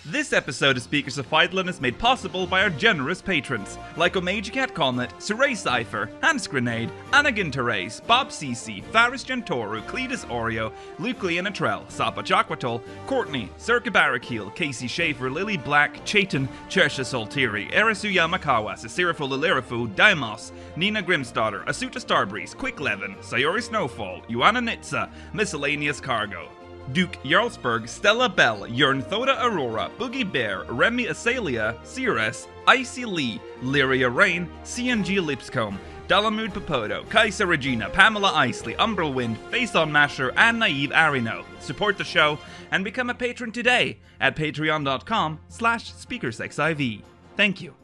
This episode of Speakers of Eidolon is made possible by our generous patrons, like Omage Cat Colnet, Saray Cypher, Hans Grenade, Anakin Therese, Bob Cece, Faris Gentoru, Cletus Oreo, Luke Leonatrell, Sapa Jaquatol, Courtney, Circa Barakeel, Casey Schaefer, Lily Black, Chaitan, Chersha Soltiri, Erisu Yamakawa, Sisirifo Lilirifu, Daimos, Nina Grimsdaughter, Asuta Starbreeze, Quick Levin, Sayori Snowfall, Ioana Nitsa, Miscellaneous Cargo, Duke Jarlsberg, Stella Bell, Jörn Thoda Aurora, Boogie Bear, Remy Asalia, Cirrus, Icy Lee, Lyria Rain, CNG Lipscomb, Dalamud Popoto, Kaisa Regina, Pamela Isley, Umbrelwind, Face on Masher, and Naive Arino. Support the show and become a patron today at patreon.com/SpeakersXIV. Thank you.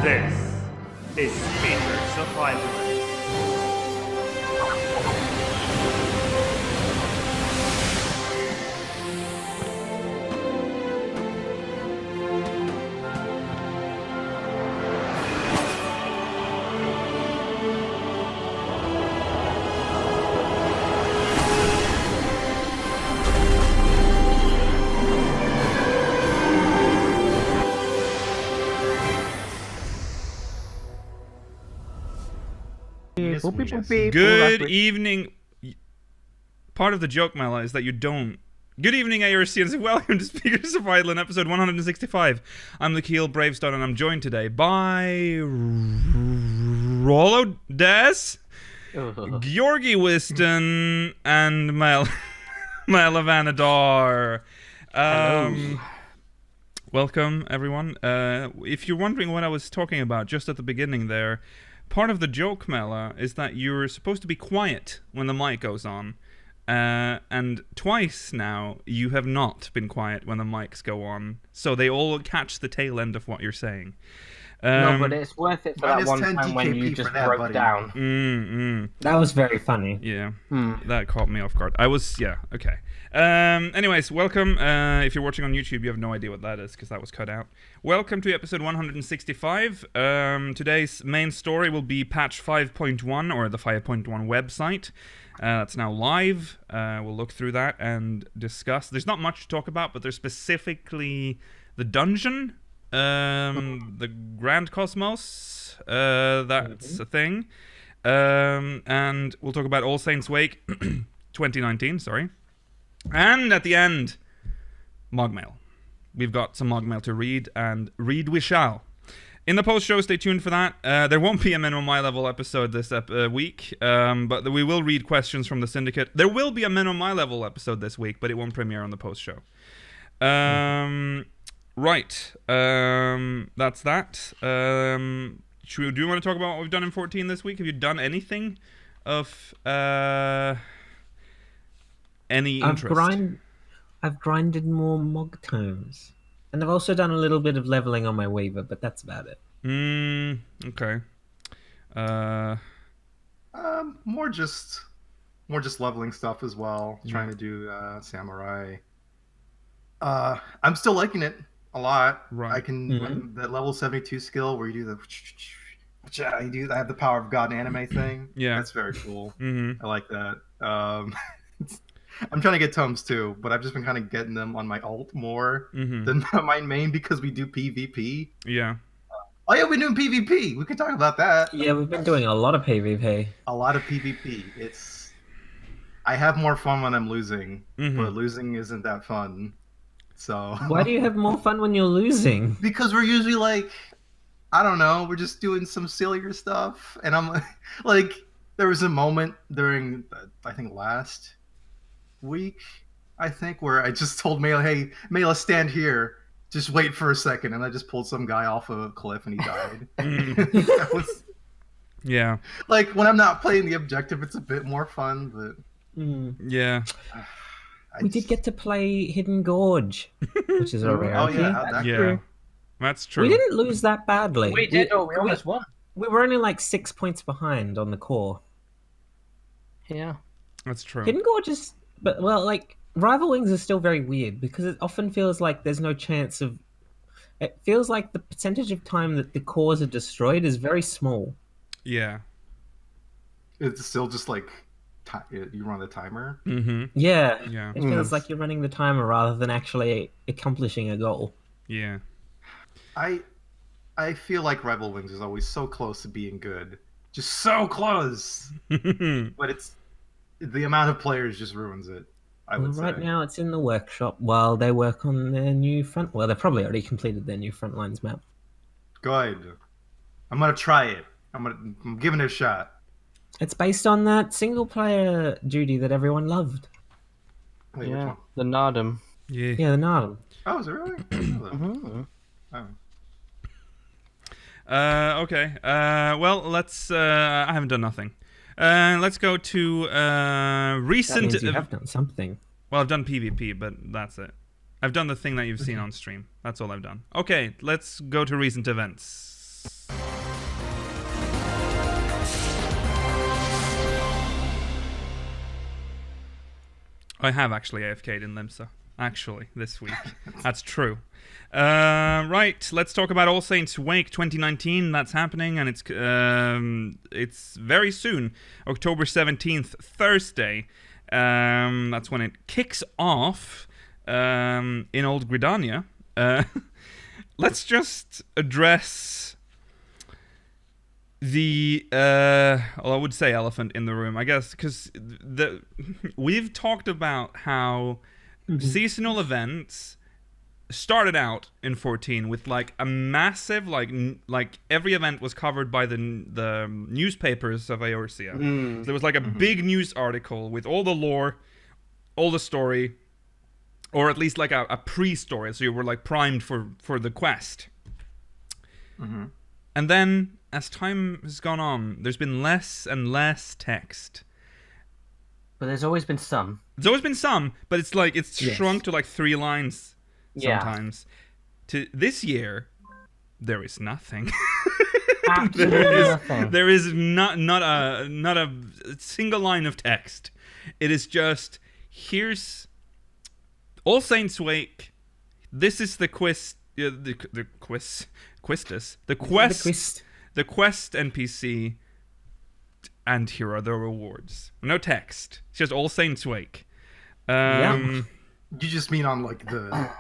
This is Speakers of Eidolon. Good evening. Part of the joke, Mela, is that you don't. Good evening, ARCNs, and welcome to Speakers of Eidolon, episode 165. I'm Nikhil Bravestone, and I'm joined today by Rollo Des, Georgi Wiston, and Mela Vanadar. Welcome, everyone. If you're wondering what I was talking about just at the beginning there, part of the joke, Mela, is that you're supposed to be quiet when the mic goes on. And twice now, you have not been quiet when the mics go on. So they all catch the tail end of what you're saying. No, but it's worth it for that one time when you just broke down. That was very funny. Yeah, that caught me off guard. Okay. Anyways, welcome. If you're watching on YouTube, you have no idea what that is because that was cut out. Welcome to episode 165. Today's main story will be patch 5.1 or the 5.1 website. That's now live. We'll look through that and discuss. There's not much to talk about, but there's specifically the dungeon, the Grand Cosmos. That's a thing. And we'll talk about All Saints Wake 2019, sorry. And at the end, MogMail. We've got some MogMail to read, and read we shall. In the post-show, stay tuned for that. There won't be a minimum my level episode this week, but we will read questions from the Syndicate. There will be a minimum my level episode this week, but it won't premiere on the post-show. Right. That's that. Do you want to talk about what we've done in 14 this week? Have you done anything of any interest? I've grinded more Mog tomes. And I've also done a little bit of leveling on my Weaver, but that's about it. Okay. More just leveling stuff as well. Trying to do Samurai. I'm still liking it a lot. Right. I can that level 72 skill where you do I have the power of God anime thing. Yeah, that's very cool. I like that. I'm trying to get tomes too, but I've just been kind of getting them on my alt more than my main because we do PvP. Yeah. Oh yeah, we're doing PvP. We can talk about that. Yeah, we've been doing a lot of PvP. A lot of PvP. I have more fun when I'm losing, but losing isn't that fun. So why do you have more fun when you're losing? Because we're usually like, I don't know, we're just doing some sillier stuff, and I'm like, there was a moment during I think last week, where I just told Mela, hey, Mela, stand here. Just wait for a second. And I just pulled some guy off of a cliff and he died. That was... Yeah. Like, when I'm not playing the objective, it's a bit more fun, but... Yeah. We did get to play Hidden Gorge, which is a rarity. That's true. We didn't lose that badly. We did, we almost won. We were only like 6 points behind on the core. Yeah. That's true. Hidden Gorge is... But, well, like, Rival Wings is still very weird because it often feels like there's no chance of... It feels like the percentage of time that the cores are destroyed is very small. Yeah. It's still just, like, you run the timer. Mm-hmm. Yeah. Yeah. It feels like you're running the timer rather than actually accomplishing a goal. Yeah. I feel like Rebel Wings is always so close to being good, just so close. But it's the amount of players just ruins it. I would Right say. now, it's in the workshop while they work on their new front. Well, they've probably already completed their new Frontlines map. Good. I'm gonna try it. I'm giving it a shot. It's based on that single-player duty that everyone loved. Wait, which Yeah, one? the Nardum. Yeah. Yeah, the Nardum. Oh, is it really? I didn't know that. Mm-hmm. Oh. Okay. Well, let's. I haven't done nothing. Let's go to That recent. means you have done something. Well, I've done PvP, but that's it. I've done the thing that you've seen on stream. That's all I've done. Okay, let's go to recent events. I have actually AFK'd in Limsa. Actually, this week. That's true. Right, let's talk about All Saints Wake 2019. That's happening, and it's very soon, October 17th, Thursday. That's when it kicks off in Old Gridania. Let's just address the well, I would say elephant in the room, I guess, because we've talked about how seasonal events started out in 14 with like a massive like every event was covered by the newspapers of Eorzea. So there was like a big news article with all the lore, all the story, or at least like a pre-story, so you were like primed for the quest. And then as time has gone on, there's been less and less text. But there's always been some. There's always been some, but it's like it's Yes. shrunk to like 3 lines Yeah. sometimes. To this year, there is nothing. Absolutely nothing. There is not a single line of text. It is just here's All Saints Wake. This is the quest. The quest NPC. And here are the rewards. No text. It's just All Saints Wake. You just mean on like the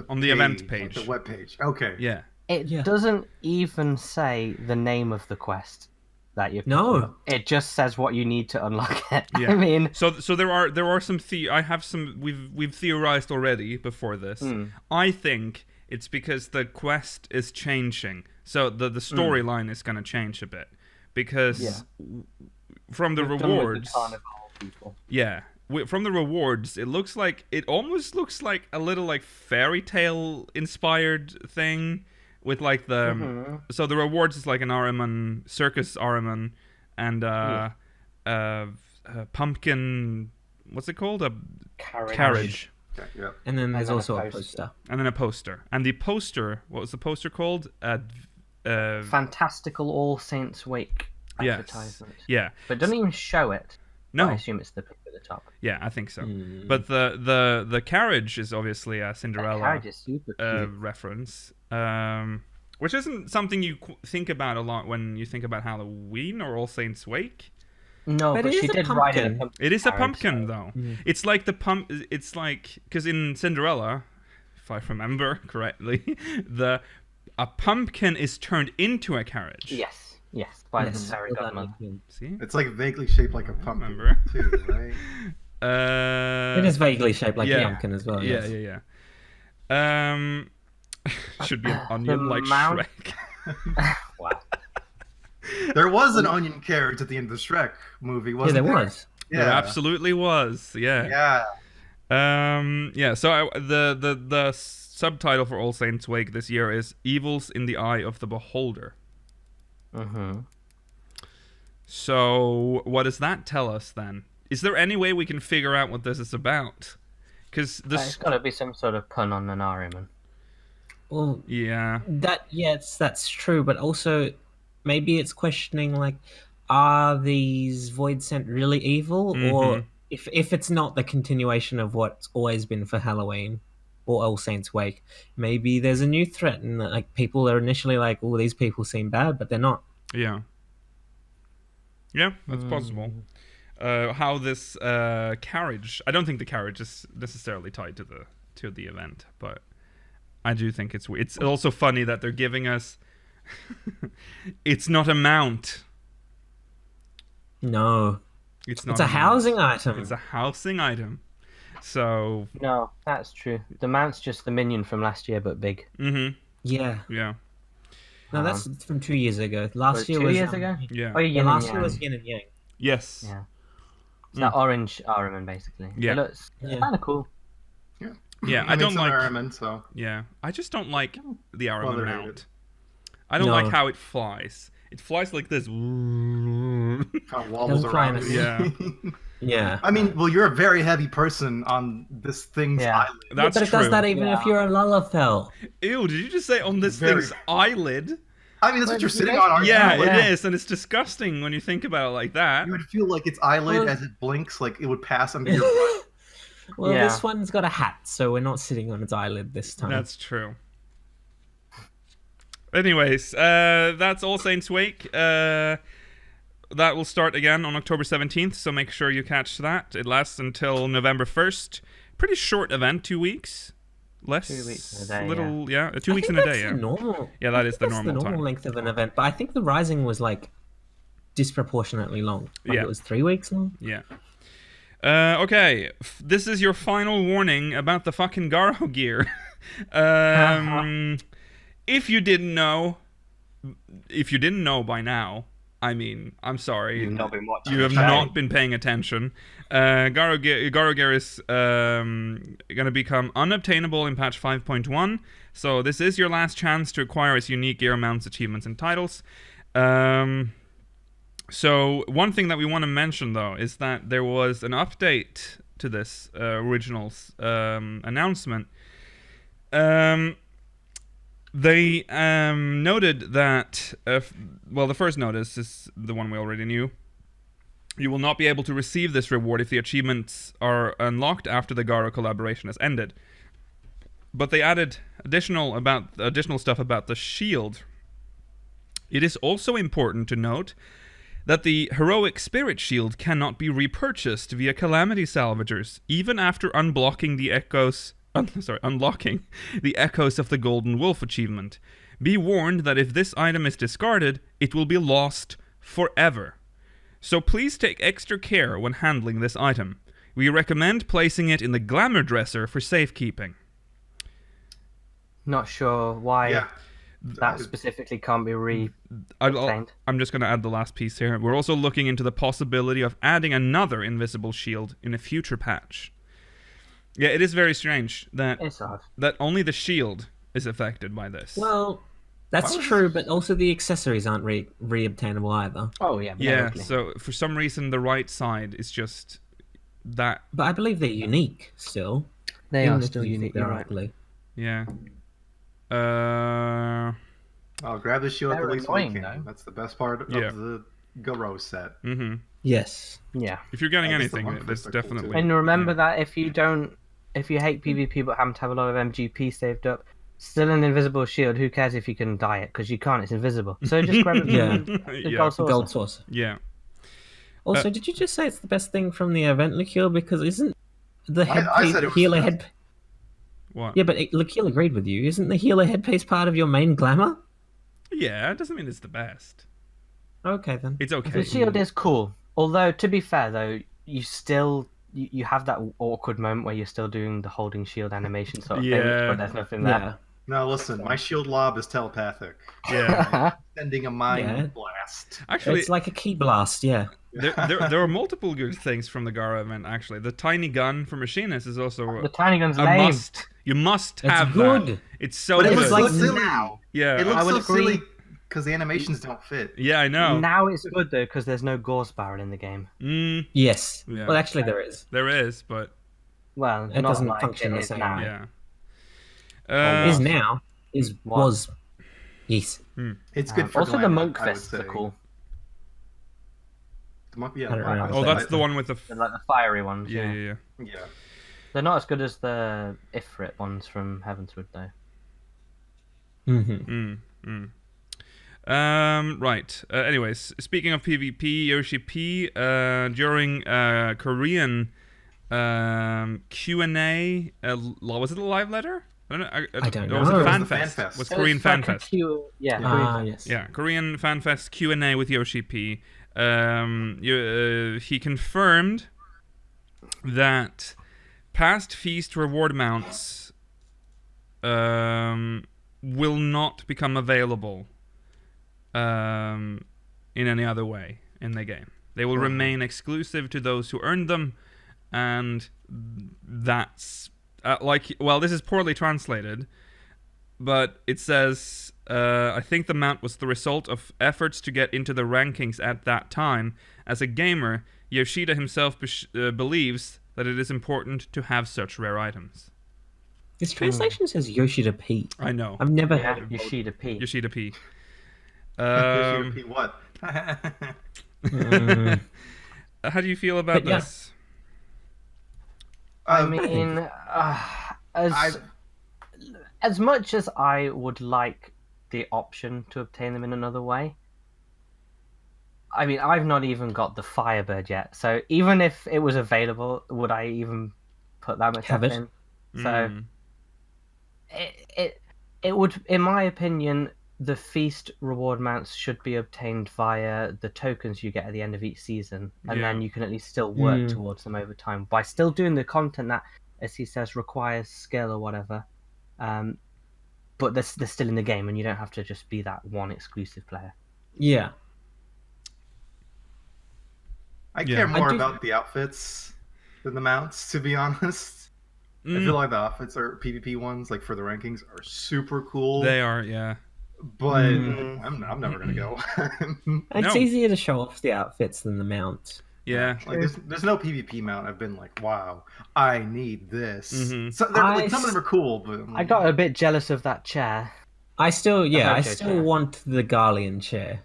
on the event page, like the web page. Okay. Yeah. It doesn't even say the name of the quest that you've No. It just says what you need to unlock it. Yeah. I mean, so there are some I have some we've theorized already before this. I think it's because the quest is changing. So the storyline is going to change a bit because from the rewards. Yeah. From the rewards, it almost looks like a little like fairy tale inspired thing with like the so the rewards is like an Ahriman circus Ahriman and a pumpkin, what's it called, a carriage. Okay, yeah. And then there's then a also a poster. poster. And then a poster. And the poster, what was the poster called? Fantastical All Saints Wake Yes. advertisement. Yeah. But it doesn't even show it. No. I assume it's the pic at the top. Yeah, I think so. But the carriage is obviously a Cinderella Carriage is super cute. reference, which isn't something you think about a lot when you think about Halloween or All Saints Wake. No, But but it she is a did ride in a pumpkin. pumpkin. It is a carriage, pumpkin, so- though. It's like the It's like because in Cinderella, if I remember correctly, a pumpkin is turned into a carriage. Yes, by the Yes. fairy godmother. See? It's like vaguely shaped like a pumpkin remember. too, right? It is vaguely shaped like yeah. a pumpkin as well. Yeah, yes. yeah. Should be an onion like mount- Shrek. Wow. There was an onion carriage at the end of the Shrek movie, Yeah, wasn't there there? was. There absolutely was. Yeah. Yeah. So the subtitle for All Saints Wake this year is "Evils in the Eye of the Beholder." So what does that tell us then? Is there any way we can figure out what this is about? Because It's got to be some sort of pun on an Ahriman. Well, yeah, that's true, but also maybe it's questioning like, are these Void Sent really evil, or if it's not the continuation of what's always been for Halloween or All Saints Wake, maybe there's a new threat, and like people are initially like, "Oh, these people seem bad," but they're not. yeah, that's possible. how this carriage. I don't think the carriage is necessarily tied to the event, but I do think it's weird. It's also funny that they're giving us. It's not a mount. No. It's not. It's a housing item. It's a housing item. So. No, that's true. The mount's just the minion from last year, but big. Mm-hmm. Yeah. Yeah. No, that's from 2 years ago. Last year 2 was years ago. Yeah. Oh, yin last and year was yang. yin and yang. Yes. Yeah. It's that orange Ahriman, basically. Yeah. It looks kind of cool. Yeah, I don't like. Ahriman, so. Yeah, I just don't like the Ahriman Well, mount. I don't like how it flies. It flies like this. Kind of wobbles Doesn't fly around. in a- Yeah. Yeah. I mean, well, you're a very heavy person on this thing's eyelid. That's but it true. does that even if you're a Lullafell. Ew, did you just say on this Very- thing's eyelid? I mean, that's what you're sitting on, aren't Yeah, you? it is, and it's disgusting when you think about it like that. You would feel like its eyelid Well- as it blinks, like it would pass under your butt. Well, Yeah. this one's got a hat, so we're not sitting on its eyelid this time. That's true. Anyways, that's All Saints Wake. That will start again on October 17th, so make sure you catch that. It lasts until November 1st. Pretty short event, 2 weeks. Less. 2 weeks and a day, Little, yeah. 2 I weeks think and a that's day, the yeah. normal. Yeah, that is the That's normal the normal time. length of an event, but I think the Rising was like disproportionately long. Like Yeah. it was 3 weeks long. Yeah. Okay, this is your final warning about the fucking Garo gear. If you didn't know by now, I mean, I'm sorry. You've not been watching. You have the show. not been paying attention. Garo gear is going to become unobtainable in patch 5.1. So this is your last chance to acquire its unique gear mounts, achievements, and titles. So one thing that we want to mention, though, is that there was an update to this original announcement. They noted that, the first notice is the one we already knew. You will not be able to receive this reward if the achievements are unlocked after the Garo collaboration has ended. But they added additional stuff about the shield. It is also important to note that the heroic spirit shield cannot be repurchased via calamity salvagers, even after unlocking the echoes of the Golden Wolf achievement. Be warned that if this item is discarded, it will be lost forever. So please take extra care when handling this item. We recommend placing it in the glamour dresser for safekeeping. Not sure why Yeah. that specifically can't be I'm just going to add the last piece here. We're also looking into the possibility of adding another invisible shield in a future patch. Yeah, it is very strange that It's odd. only the shield is affected by this. Well, that's true, but also the accessories aren't re-obtainable either. Oh yeah. yeah, probably. so for some reason the right side is just that. But I believe they're unique still. They even are if still you unique. think You're they're right. ugly. Yeah. I'll grab the shield They're at least when annoying, you can. though. That's the best part of Yeah. the Garo set. Yes. Yeah. If you're getting Yeah, just the anything, monk there's fists are cool, definitely. too. And remember that if you hate PvP but happen to have a lot of MGP saved up, still an invisible shield. Who cares if you can dye it? Because you can't. It's invisible. So just grab it. Yeah. From the Yeah. gold saucer. Gold saucer. Yeah. Also, did you just say it's the best thing from the event, Lakil? Because isn't the I said it was healer the head? What? Yeah, but Lakil agreed with you. Isn't the healer headpiece part of your main glamour? Yeah, it doesn't mean it's the best. Okay then. It's okay. The shield is cool. Although to be fair though, you still you have that awkward moment where you're still doing the holding shield animation sort of thing, Yeah. but there's nothing there. Yeah. No, listen, my shield lob is telepathic. Yeah. Sending a mind Yeah. blast. Actually, It's like a key blast, yeah. there are multiple good things from the Garo event. Actually, the tiny gun for Machinist is also The tiny gun's a lame. must. You must It's have good. that. It's so But it good. looks like so silly. now. Yeah. It looks I would so agree. silly because the animations don't fit. Yeah, I know. Now it's good though because there's no Gauze barrel in the game. Yes. Yeah. Well, actually, there is. There is, but Well, It not doesn't like function it the is same now. way. yeah. Is now. Is What? was. Yes. It's good for Also, the glamour, monk I would fists are say. cool. The monk, yeah, I don't remember. Oh, that's the one with the. They're like the fiery ones. Yeah, Yeah, yeah, yeah. Yeah. They're not as good as the Ifrit ones from Heavenswood though. Mm-hmm. Right. Anyways, speaking of PvP, Yoshi-P, during Korean Q&A, was it a live letter? I don't know. I don't It was know. a fan It was the fest. Fan Fest. Was It Korean was Fan like a Fest. Yeah, Korean Ah, Fan yes. Yeah, Korean Fan Fest Q&A with Yoshi-P. He confirmed that past feast reward mounts will not become available in any other way in the game. They will remain exclusive to those who earned them, and that's this is poorly translated, but it says, I think the mount was the result of efforts to get into the rankings at that time. As a gamer, Yoshida himself believes that it is important to have such rare items. This translation says Yoshi-P. I know. I've never Yeah, heard of Yoshida-P. Yoshida-P. Yoshi-P what? How do you feel about But yeah. this? I mean, as much as I would like the option to obtain them in another way, I mean, I've not even got the Firebird yet. So even if it was available, would I even put that much Have effort it? in? So it would, in my opinion, the feast reward mounts should be obtained via the tokens you get at the end of each season, and then you can at least still work towards them over time by still doing the content that, as he says, requires skill or whatever. But they're still in the game, and you don't have to just be that one exclusive player. Yeah. I care more about the outfits than the mounts, to be honest. I feel like the outfits or PvP ones, like for the rankings, are super cool. They are, yeah. But I'm never gonna go. It's easier to show off the outfits than the mounts. Yeah. Like there's no PvP mount I've been like, wow, I need this. So some of them are cool, but I got a bit jealous of that chair. I still chair. want the Garlean chair.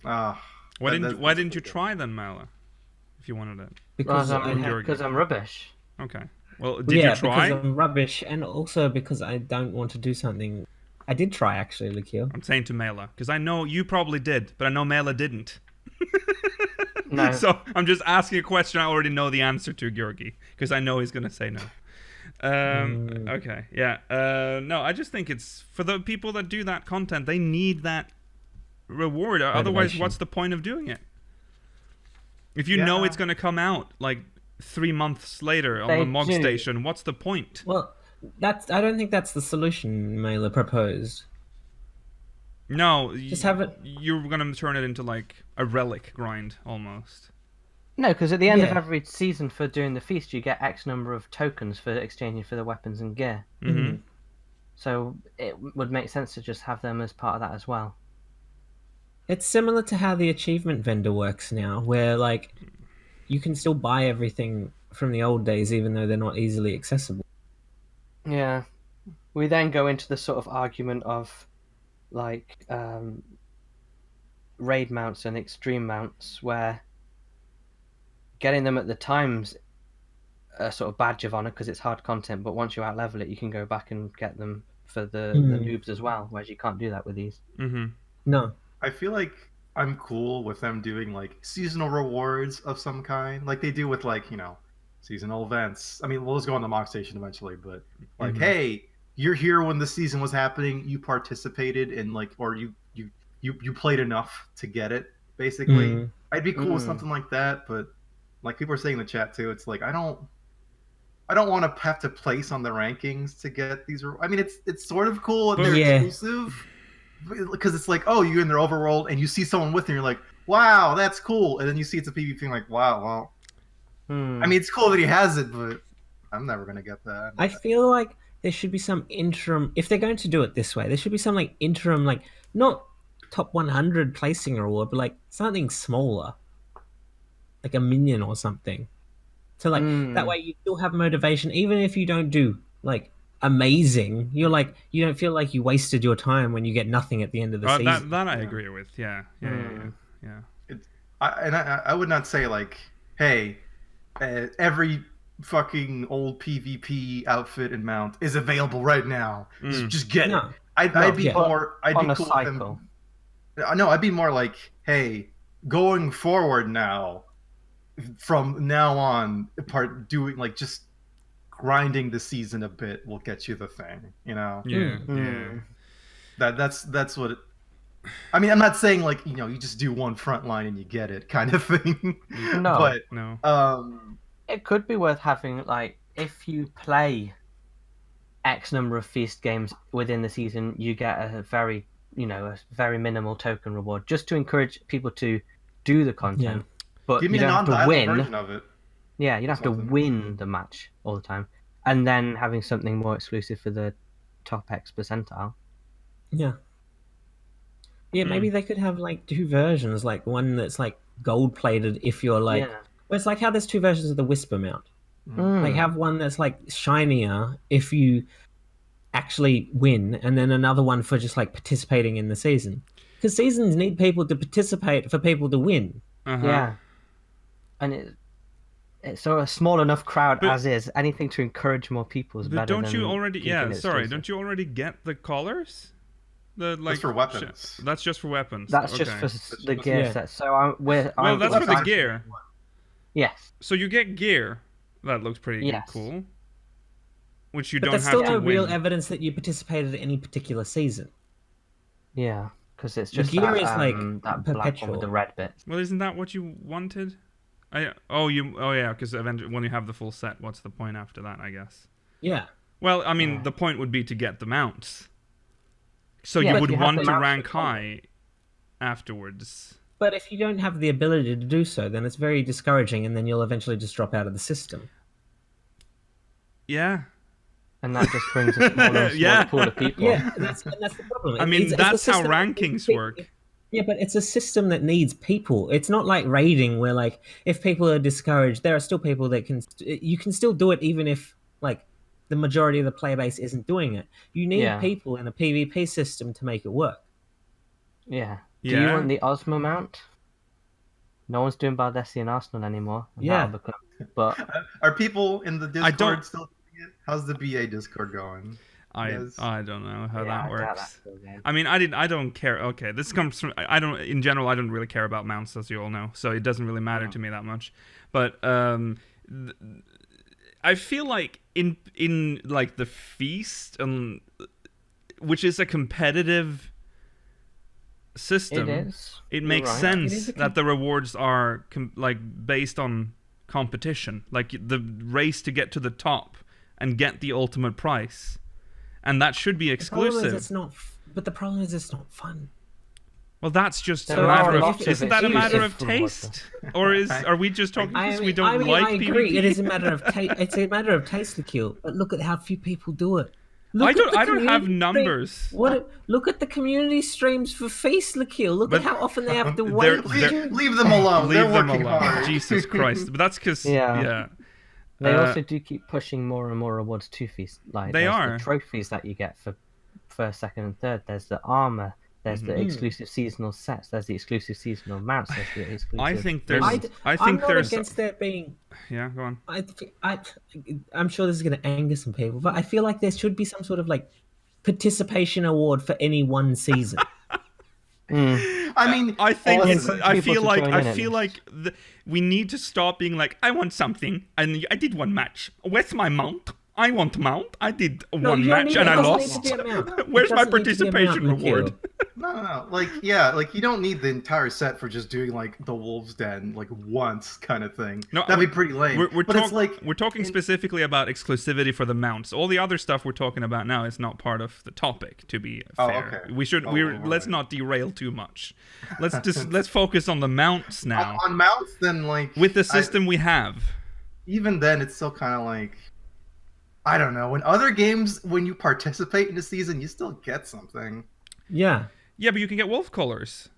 Why didn't you try then, Mala? If you wanted it. Because I'm rubbish. Okay. Well, did you try? Because I'm rubbish, and also because I don't want to do something. I did try, actually, Likio. I'm saying to Mela, because I know you probably did, but I know Mela didn't. No. So I'm just asking a question I already know the answer to, Georgi, because I know he's going to say no. Okay, yeah. No, I just think it's, for the people that do that content, they need that reward. Otherwise, what's the point of doing it? If you know it's going to come out, like, 3 months later on the Mog Station, what's the point? Well, I don't think that's the solution Mela proposed. No, just have it. You're gonna turn it into like a relic grind almost. No, because at the end of every season for doing the feast, you get X number of tokens for exchanging for the weapons and gear. So it would make sense to just have them as part of that as well. It's similar to how the achievement vendor works now, where like you can still buy everything from the old days, even though they're not easily accessible. Yeah. We then go into the sort of argument of like raid mounts and extreme mounts, where getting them at the time's a sort of badge of honor because it's hard content, but once you out level it, you can go back and get them for the noobs as well, whereas you can't do that with these. No. I feel like I'm cool with them doing like seasonal rewards of some kind, like they do with like, you know, seasonal events. I mean, we'll just go on the Mock Station eventually, but like, hey, you're here when the season was happening, you participated in like, or you played enough to get it, basically. I'd be cool with something like that, but like people are saying in the chat too, it's like I don't want to have to place on the rankings to get these. I mean, it's sort of cool and they're exclusive, because it's like, oh, you're in their overworld and you see someone with you, and you're like, wow, that's cool, and then you see it's a PvP, and like, wow, well, I mean, it's cool that he has it, but I'm never gonna get that. I feel like there should be some interim, if they're going to do it this way, there should be some like interim, like not top 100 placing reward, but like something smaller, like a minion or something. So like that way you still have motivation, even if you don't do like amazing. You're like, you don't feel like you wasted your time when you get nothing at the end of the season. That I agree with. Yeah. I would not say like, hey, every fucking old PvP outfit and mount is available right now. Just get it. I'd be yeah. more. I'd On be a cool cycle. with him. No, I'd be more like, hey, going forward now, from now on, doing like just grinding the season a bit will get you the thing. You know. Yeah. Mm. That's what. I mean, I'm not saying like you just do one front line and you get it kind of thing. No. But No. It could be worth having, like, if you play X number of feast games within the season, you get a very minimal token reward, just to encourage people to do the content. But give me you a don't have to non-dialogue win. version of it. Yeah, you don't have to Something. win the match all the time, and then having something more exclusive for the top X percentile. Yeah. Yeah, maybe they could have like two versions, like one that's like gold plated if you're like, Yeah. well, it's like how there's two versions of the Whisper mount. Mm. Like have one that's like shinier if you actually win, and then another one for just like participating in the season. Because seasons need people to participate for people to win. Uh-huh. Yeah, and it's sort of a small enough crowd But- as is. Anything to encourage more people is But better. don't you than already? keeping Yeah. it Sorry. exclusive. Don't you already get the collars? The like. That's for weapons. That's just for weapons. That's okay. just for the gear Yeah. set. So Well, that's for the gear. Yes. So you get gear. That looks pretty Yes. cool. Which you But don't there's have still to no win. real evidence that you participated in any particular season. Yeah, because it's The just gear that, is, like, that black one perpetual. with the red bits. Well, isn't that what you wanted? Oh yeah, because eventually when you have the full set, what's the point after that? I guess. Yeah. Well, I mean, the point would be to get the mounts. So Yeah, you but would you have want the to mounts rank to combat. high afterwards. But if you don't have the ability to do so, then it's very discouraging, and then you'll eventually just drop out of the system. Yeah. And that just brings a smaller and smaller Yeah. pool of people. Yeah, that's the problem. I mean, It's a that's how system that rankings needs work. Yeah, but it's a system that needs people. It's not like raiding where, like, if people are discouraged, there are still people that you can still do it even if, like, the majority of the player base isn't doing it. You need Yeah. people in a PvP system to make it work. Yeah. Do you Yeah. want the Osmo mount? No one's doing Baldessi and Arsenal anymore. and Yeah. that'll become- But Are people in the Discord don't- still doing it? How's the BA Discord going? I Yes. don't know how yeah, that I doubt works. that's still going. I mean, I don't care. Okay, this comes from I don't in general. I don't really care about mounts, as you all know. So it doesn't really matter to me that much. But I feel like in like the feast, which is a competitive system, It is. it You're makes right. sense It is a that the rewards are like based on competition, like the race to get to the top and get the ultimate prize, and that should be The problem is exclusive. it's not. But the problem is it's not fun. Well, that's just There a are matter lots of. of Isn't that a matter of exclusive rewards, taste, or are we just talking because we don't I mean, like I agree. PvP? It is a matter of it's a matter of taste to kill. But look at how few people do it. I Look at don't. the I don't have community numbers. stream- Look at the community streams for Feast Kill. Look But at how often they have to they're- wait. they're- Leave them alone. Leave They're them working alone. hard. Jesus Christ! But that's because Yeah. They Uh, also do keep pushing more and more rewards to feast. Like They there's are. the trophies that you get for first, second, and third. There's the armor. There's the exclusive seasonal sets. There's the exclusive seasonal mounts. There's the exclusive. I think there's. rewards. I I'm think not there's. against there being. Yeah, go on. I'm sure this is going to anger some people, but I feel like there should be some sort of like participation award for any one season. I mean, I think Or it's. encourage I people feel to like. join I in at feel least. like we need to stop being like, I want something, and I did one match. Where's my mount? I want mount. I did one you don't match need- and it I doesn't lost. need to be a mount. It Where's my doesn't need to be a participation mount, reward? Nikhil. no. Like, yeah, like you don't need the entire set for just doing like the Wolves Den like once kind of thing. No, That'd be pretty lame. We're but it's like we're talking specifically about exclusivity for the mounts. All the other stuff we're talking about now is not part of the topic. To be Oh, fair, okay. we should Oh, let's right. not derail too much. Let's just let's focus on the mounts now. on mounts, then like With the system we have, even then, it's still kind of like I don't know. In other games, when you participate in the season, you still get something. Yeah. yeah, but you can get wolf collars.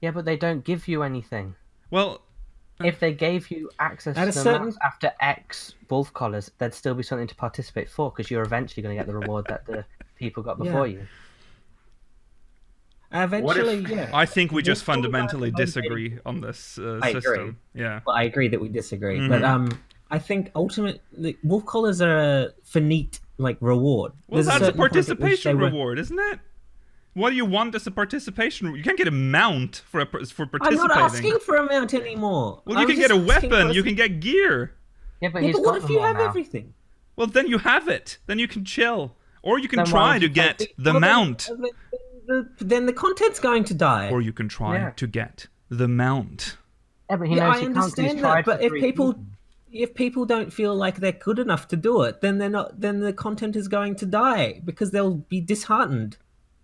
Yeah, but they don't give you anything. Well, If they gave you access At to a the certain- maps after X wolf collars, there'd still be something to participate for because you're eventually going to get the reward that the people got before you. Eventually, if- yeah. I think we just Wolf collars fundamentally are disagree on this I system. agree. Yeah. Well, I agree that we disagree, Mhm. but I think ultimately wolf collars are a finite like reward. Well, There's that's a certain point at which participation they were- reward, isn't it? What do you want as a participation? You can't get a mount for participating. I'm not asking for a mount anymore. Well, you I'm can get a just asking weapon. for- You can get gear. Yeah, but Yeah, he's but got what if them you all have now. everything? Well, then you have it. Then you can chill, or you can Then why try would to you get take the Well, then- mount, Then the content's going to die. or you can try Yeah. to get the mount. Yeah, but he Yeah, knows I he can't 'cause he's understand tried that, but for 3 seasons. if people don't feel like they're good enough to do it, then they're not. Then the content is going to die because they'll be disheartened.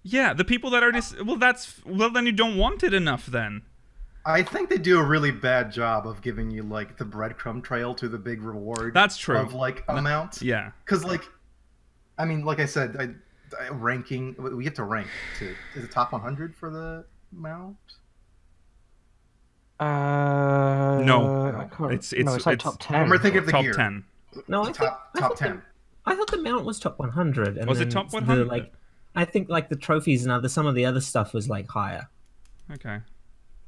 Yeah, the people that are well, then you don't want it enough then. I think they do a really bad job of giving you like the breadcrumb trail to the big reward. That's true. Of like amount. Yeah. Because like, I mean, like I said, ranking. We get to rank to. Is it top 100 for the mount? No, I can't- it's no, it's like it's top 10. Remember, think of the top gear. 10. No, I Top thought 10. I thought the mount was top 100. And Was it then top the, 100? like, I think like the trophies and some of the other stuff was like higher. Okay.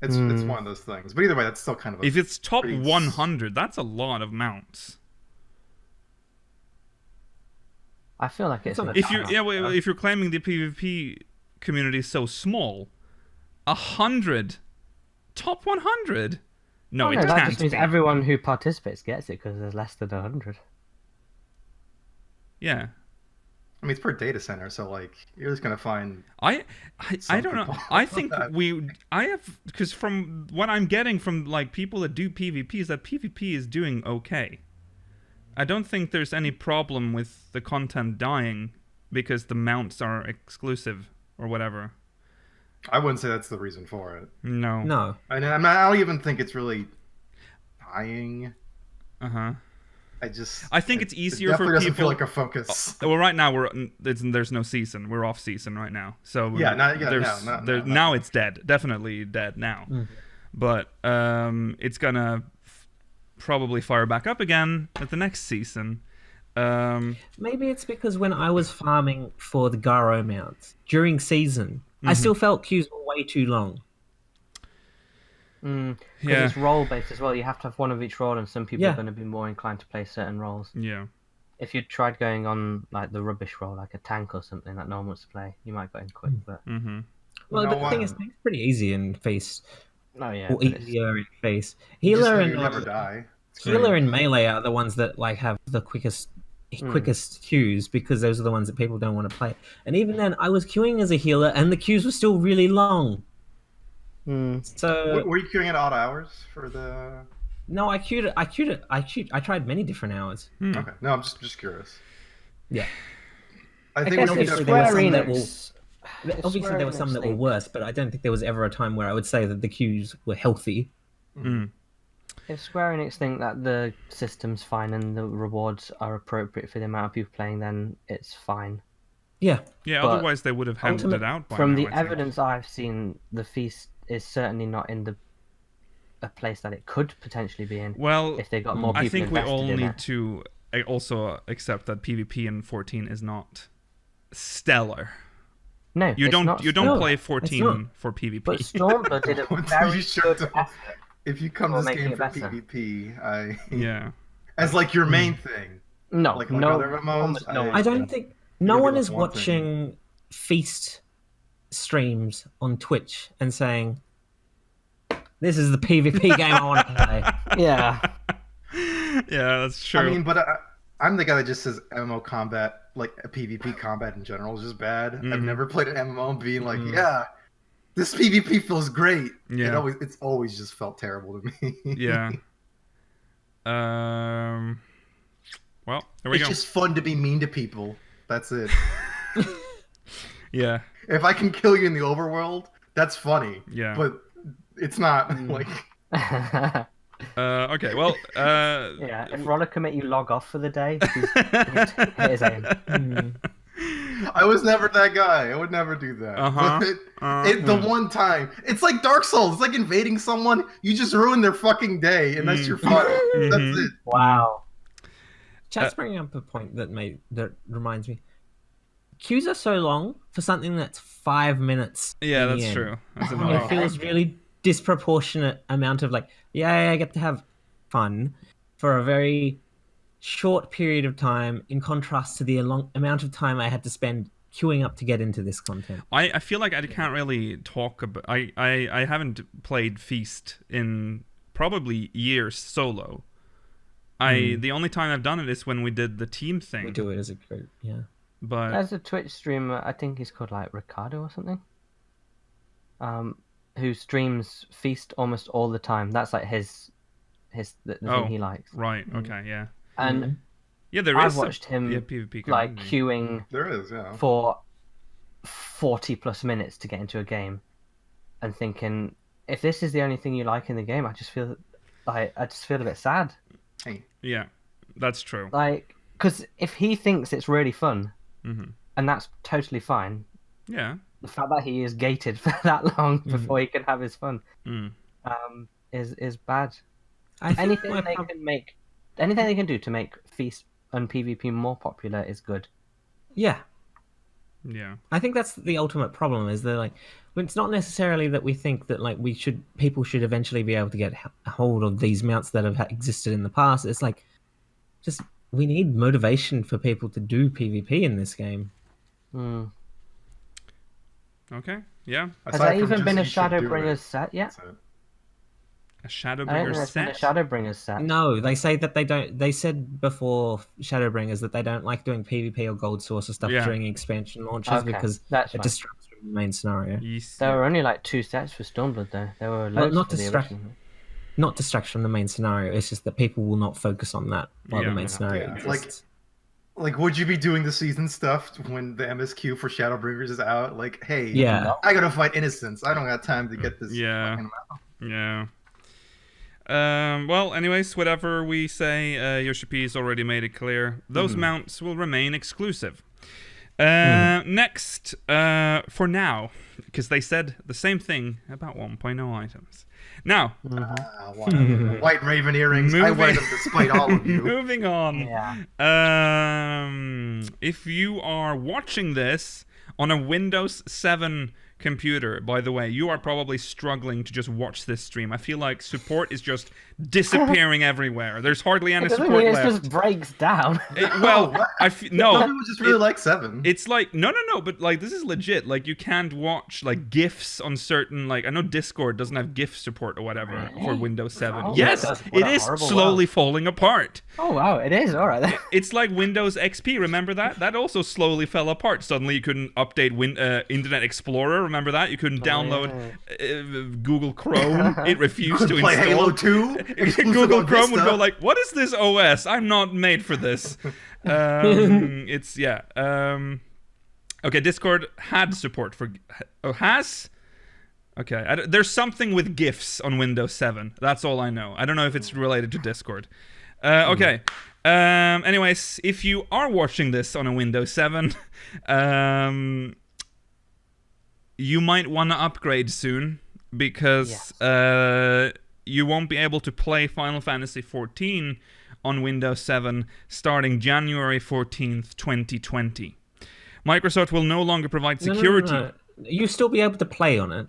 It's one of those things. But either way, that's still kind of. If it's top pretty 100, that's a lot of mounts. I feel like it's. It's on a the If you top. well, if you're claiming the PvP community is so small, 100, top 100. No, Oh, it no, that can't just means be. everyone who participates gets it because there's less than 100. Yeah. I mean, it's per data center, so like you're just gonna find. I Some don't know. people I think that. I have, because from what I'm getting from like people that do PvP is that PvP is doing okay. I don't think there's any problem with the content dying because the mounts are exclusive or whatever. I wouldn't say that's the reason for it. No. No. I don't even think it's really dying. Uh-huh. I think it's easier for definitely doesn't feel people- like a focus. Well, right now there's no season. We're off season right now. So Yeah, now it's dead. Definitely dead now. But it's gonna probably fire back up again at the next season. Maybe it's because when I was farming for the Garo mounts during season, I still felt queues were way too long. Because Yeah. it's role based as well. You have to have one of each role, and some people Yeah. are going to be more inclined to play certain roles. Yeah. If you tried going on like the rubbish role, like a tank or something that no one wants to play, you might get in quick. But Mm-hmm. Well, No, but the thing is, it's pretty easy in face, no, yeah, or but it's- easier in face. You just Healer know and you never die. It's Healer great. and melee are the ones that like have the quickest queues because those are the ones that people don't want to play. And even then, I was queuing as a healer, and the queues were still really long. So Were you queuing at odd hours for the? no, I tried many different hours. Okay, no, I'm just curious. Yeah, I I think guess we it's could there were Square some that Enix. obviously Square there were some Enix that were thing. worse, but I don't think there was ever a time where I would say that the queues were healthy. If Square Enix think that the system's fine and the rewards are appropriate for the amount of people playing, then it's fine. Yeah, Yeah. But Otherwise, they would have handled it out by From now, the I think. evidence I've seen, the feast is certainly not in a place that it could potentially be in. Well, if they got more people I think we invested all in need it. to also accept that PvP in 14 is not stellar. No, You it's don't not play not. 14 for PvP. But Stormblood did a very You should good do- effort. If you come Or to this making game it for better. PvP, Yeah. as like your main thing. No, Like no, other MMOs, almost no I- one. I don't think You're no gonna one be is like one thing. watching Feast streams on Twitch and saying, "This is the PvP game I want to play." Yeah, Yeah, that's true. I mean, but I'm the guy that just says MMO combat, like a PvP combat in general, is just bad. I've never played an MMO and being like, yeah, this PvP feels great. Yeah. It's always just felt terrible to me. Yeah. Well, there we It's go. just fun to be mean to people. That's it. Yeah. If I can kill you in the overworld, that's funny. Yeah. But it's not like Okay. Well. yeah. If Rollicker make you log off for the day, he's hit his aim. I was never that guy. I would never do that. Uh-huh. But the one time, it's like Dark Souls. It's like invading someone. You just ruin their fucking day, and that's your fun. That's it. Wow. Chat's bringing up a point that reminds me. Queues are so long for something that's 5 minutes. Yeah, in the that's end. true. That's It annoying. feels really disproportionate amount of like, yeah, I get to have fun for a very short period of time in contrast to the long amount of time I had to spend queuing up to get into this content. I feel like I can't really talk about... I haven't played Feast in probably years solo. The only time I've done it is when we did the team thing. We do it as a group, yeah. But there's a Twitch streamer, I think he's called like Ricardo or something, who streams Feast almost all the time. That's like the thing he likes. Right. Okay. Yeah. And yeah, there I've is watched him PvP like community. queuing There is, yeah. for 40 plus minutes to get into a game, and thinking, if this is the only thing you like in the game, I just feel a bit sad. Hey. Yeah, that's true. Like, because if he thinks it's really fun, Mm-hmm. and that's totally fine. Yeah. The fact that he is gated for that long before he can have his fun, is bad. Anything they can do to make Feast and PvP more popular is good. Yeah. Yeah. I think that's the ultimate problem, is that like, it's not necessarily that we think that like people should eventually be able to get a hold of these mounts that have existed in the past. It's like, just, we need motivation for people to do PvP in this game. Okay. Yeah. Has there even been a Shadowbringers set yet? A Shadowbringers set? A Shadowbringers set. No, they say that they don't. They said before Shadowbringers that they don't like doing PvP or gold source or stuff during expansion launches because it distracts from the main scenario. Yes. There were only like 2 sets for Stormblood though. There were loads not for the original. Not distract from the main scenario. It's just that people will not focus on that while the main scenario exists. Like, would you be doing the season stuff when the MSQ for Shadowbringers is out? Like, hey, I gotta fight Innocence. I don't got time to get this. Yeah. Well, anyways, whatever we say, Yoshi-P has already made it clear. Those mounts will remain exclusive. Next, for now, because they said the same thing about 1.0 items. Now, White Raven earrings. I wear them despite all of you. Moving on. Yeah. If you are watching this on a Windows 7 computer, by the way, you are probably struggling to just watch this stream. I feel like support is just disappearing everywhere. There's hardly any support left. It just breaks down. No. People just really like 7. It's like no, but like this is legit. Like you can't watch like GIFs on certain, like I know Discord doesn't have GIF support or whatever for Windows 7. Oh, yes, it is slowly falling apart. Oh wow, it is. All right then. It's like Windows XP. Remember that? That also slowly fell apart. Suddenly you couldn't update Internet Explorer. Remember that? You couldn't download Google Chrome. It refused to play install. Halo 2. Google Chrome would go like, "What is this OS? I'm not made for this." Okay, Discord had support for. Has. Okay, there's something with GIFs on Windows 7. That's all I know. I don't know if it's related to Discord. Okay. Anyways, if you are watching this on a Windows 7, you might want to upgrade soon because you won't be able to play Final Fantasy XIV on Windows 7 starting January 14th, 2020. Microsoft will no longer provide security. No. You'll still be able to play on it.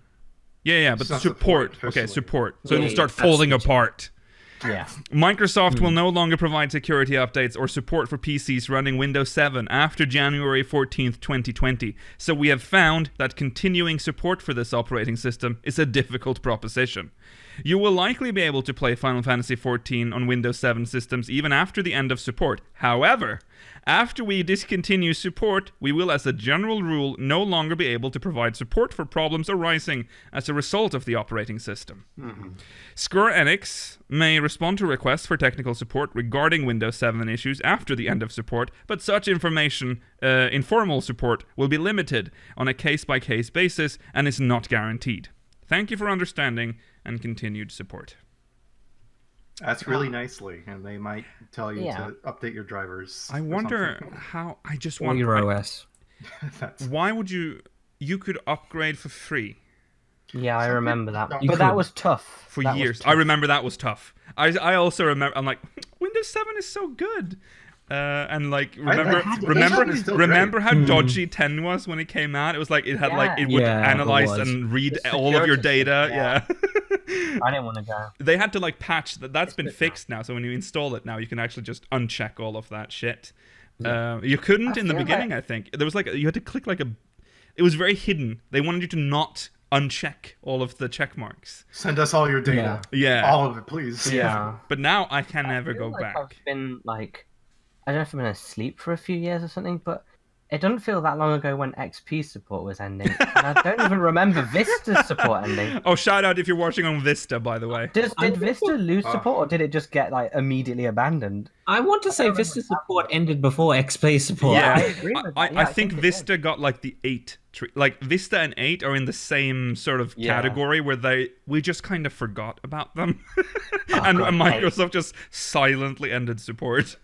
Yeah, but support. Okay, support. So it'll start falling apart. Yeah. Microsoft will no longer provide security updates or support for PCs running Windows 7 after January 14th, 2020. So we have found that continuing support for this operating system is a difficult proposition. You will likely be able to play Final Fantasy XIV on Windows 7 systems even after the end of support. However, after we discontinue support, we will, as a general rule, no longer be able to provide support for problems arising as a result of the operating system. Square Enix may respond to requests for technical support regarding Windows 7 issues after the end of support, but such information, informal support, will be limited on a case-by-case basis and is not guaranteed. Thank you for understanding and continued support. That's really nicely, and they might tell you to update your drivers. I wonder how. I just Or want your OS. Why would you could upgrade for free? Yeah, I remember that. You But that was tough. For That was years. tough. I remember that was tough. I also remember, I'm like, Windows 7 is so good. And like still remember how dodgy 10 was when it came out? It was like it had like it would Yeah, it analyze was. and read The all of your security data. system, Yeah. I didn't want to go. They had to like patch that. That's been good now. fixed now. So when you install it now, you can actually just uncheck all of that shit. You couldn't in the feel beginning. I think there was like you had to click like a. It was very hidden. They wanted you to not uncheck all of the check marks. Send us all your data. Yeah. All of it, please. Yeah. But now I can never I go feel like back. I've been like, I don't know if I've been asleep for a few years or something, but it doesn't feel that long ago when XP support was ending. And I don't even remember Vista support ending. Oh, shout out if you're watching on Vista, by the way. Did Vista lose support, or did it just get like immediately abandoned? I want to say Vista support ended before XP support. Yeah, I agree with that. Yeah, I think it did. Vista got like the 8 like Vista and 8 are in the same sort of category where we just kind of forgot about them. and God, Microsoft just silently ended support.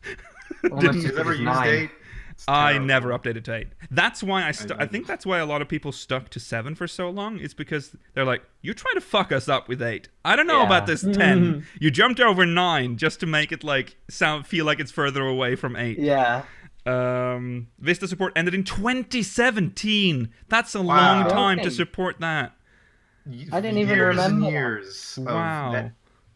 Almost You ever used 9. 8? It's I terrible. never updated to 8. That's why I didn't. think that's why a lot of people stuck to 7 for so long. It's because they're like, you try to fuck us up with 8. I don't know Yeah. about this 10. You jumped over 9 just to make it like feel like it's further away from 8. Yeah. Vista support ended in 2017. That's a Wow. long time to Okay. support that. I didn't even Years remember and that. years Wow. of that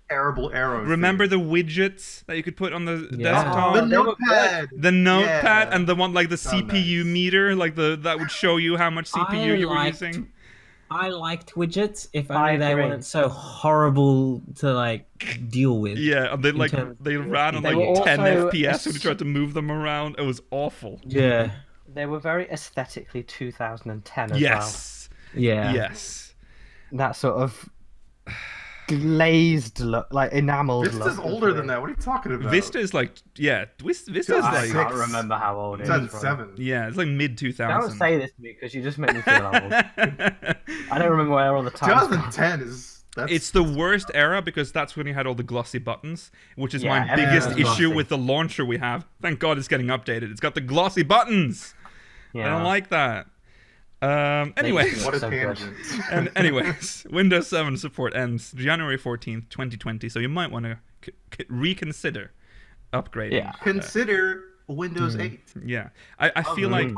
terrible arrow. Remember thing. the widgets that you could put on the Yeah. desktop? the they were notepad? The notepad Yeah. and the one like the CPU nice. meter, like that would show you how much CPU you were liked- using. I liked widgets if I only they agree. weren't so horrible to like deal with. Yeah, and they like terms- they ran on They like were 10 also FPS when you tried to move them around. It was awful. Yeah. They were very aesthetically 2010 as Yes. Yeah. Yes. well. That sort of glazed look, like enameled look. Vista's was older weird. than that. What are you talking about? Vista is like Vista is God, like I can't Six. remember how old it is. from. 2007. yeah, it's like mid 2000s. Don't say this to me because you just make me feel old. I don't remember where all the time. 2010 is. That's, It's the worst era because that's when you had all the glossy buttons, which is Yeah, my everything biggest was issue glossy. with the launcher we have. Thank God it's getting updated. It's got the glossy buttons. Yeah. I don't like that. Anyways, what a So good. tangent. and anyways, Windows 7 support ends January 14th, 2020. So you might want to reconsider upgrading. Yeah. Consider Windows 8. Yeah. I feel like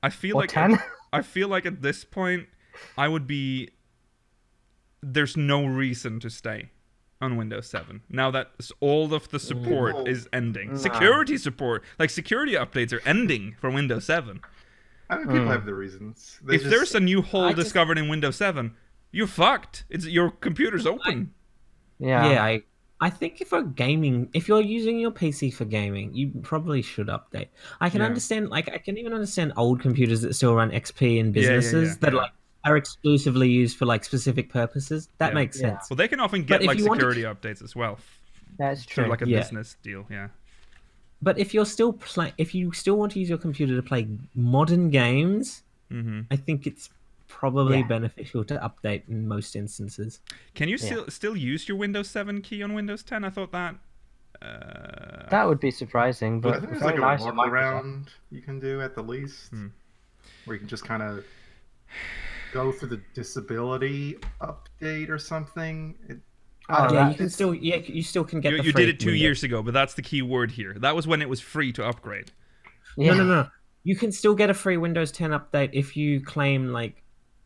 I feel Or like 10? I feel like at this point I would be. There's no reason to stay on Windows 7 now that all of the support Ooh. is ending. No. Security support, like security updates, are ending for Windows 7. I mean, people have the reasons. They If just- there's a new hole I just- discovered in Windows 7, you're fucked. It's your computer's open. Yeah. Yeah, I think if you're using your PC for gaming, you probably should update. I can Yeah. understand, like, I can even understand old computers that still run XP in Yeah, yeah, businesses that yeah. like are exclusively used for like specific purposes. That Yeah. makes Yeah. sense. Well, they can often get But if like you want to- security updates as well That's through true. like a Yeah. business deal. Yeah. But if you still want to use your computer to play modern games, Mm-hmm. I think it's probably Yeah. beneficial to update in most instances. Can you Yeah. still use your Windows 7 key on Windows 10? I thought that. That would be surprising, But I but think there's very like nice a of Microsoft. workaround you can do at the least, where you can just kind of go through the disability update or something. Oh, Yeah, that- you can still you still can get. You, the you free did it 2 Windows. years ago, but that's the key word here. That was when it was free to upgrade. Yeah. No. You can still get a free Windows 10 update if you claim like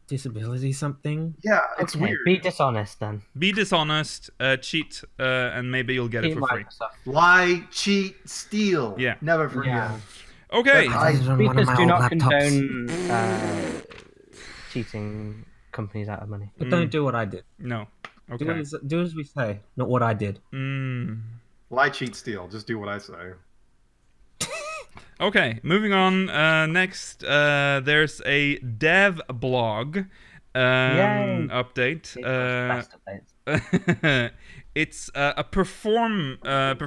disability something. Yeah, it's Okay, weird. be dishonest then. Be dishonest, cheat, and maybe you'll get it Keep for free. Microsoft. Lie, cheat, steal. Yeah. Never forget. Yeah. Okay. I- This is on one of Speakers my do old not laptops. condone cheating companies out of money. But don't do what I did. No. Do Okay. as we say, not what I did. Lie, cheat, steal. Just do what I say. Okay, moving on. Next, there's a dev blog Yay. update. Best updates. It's a perform update.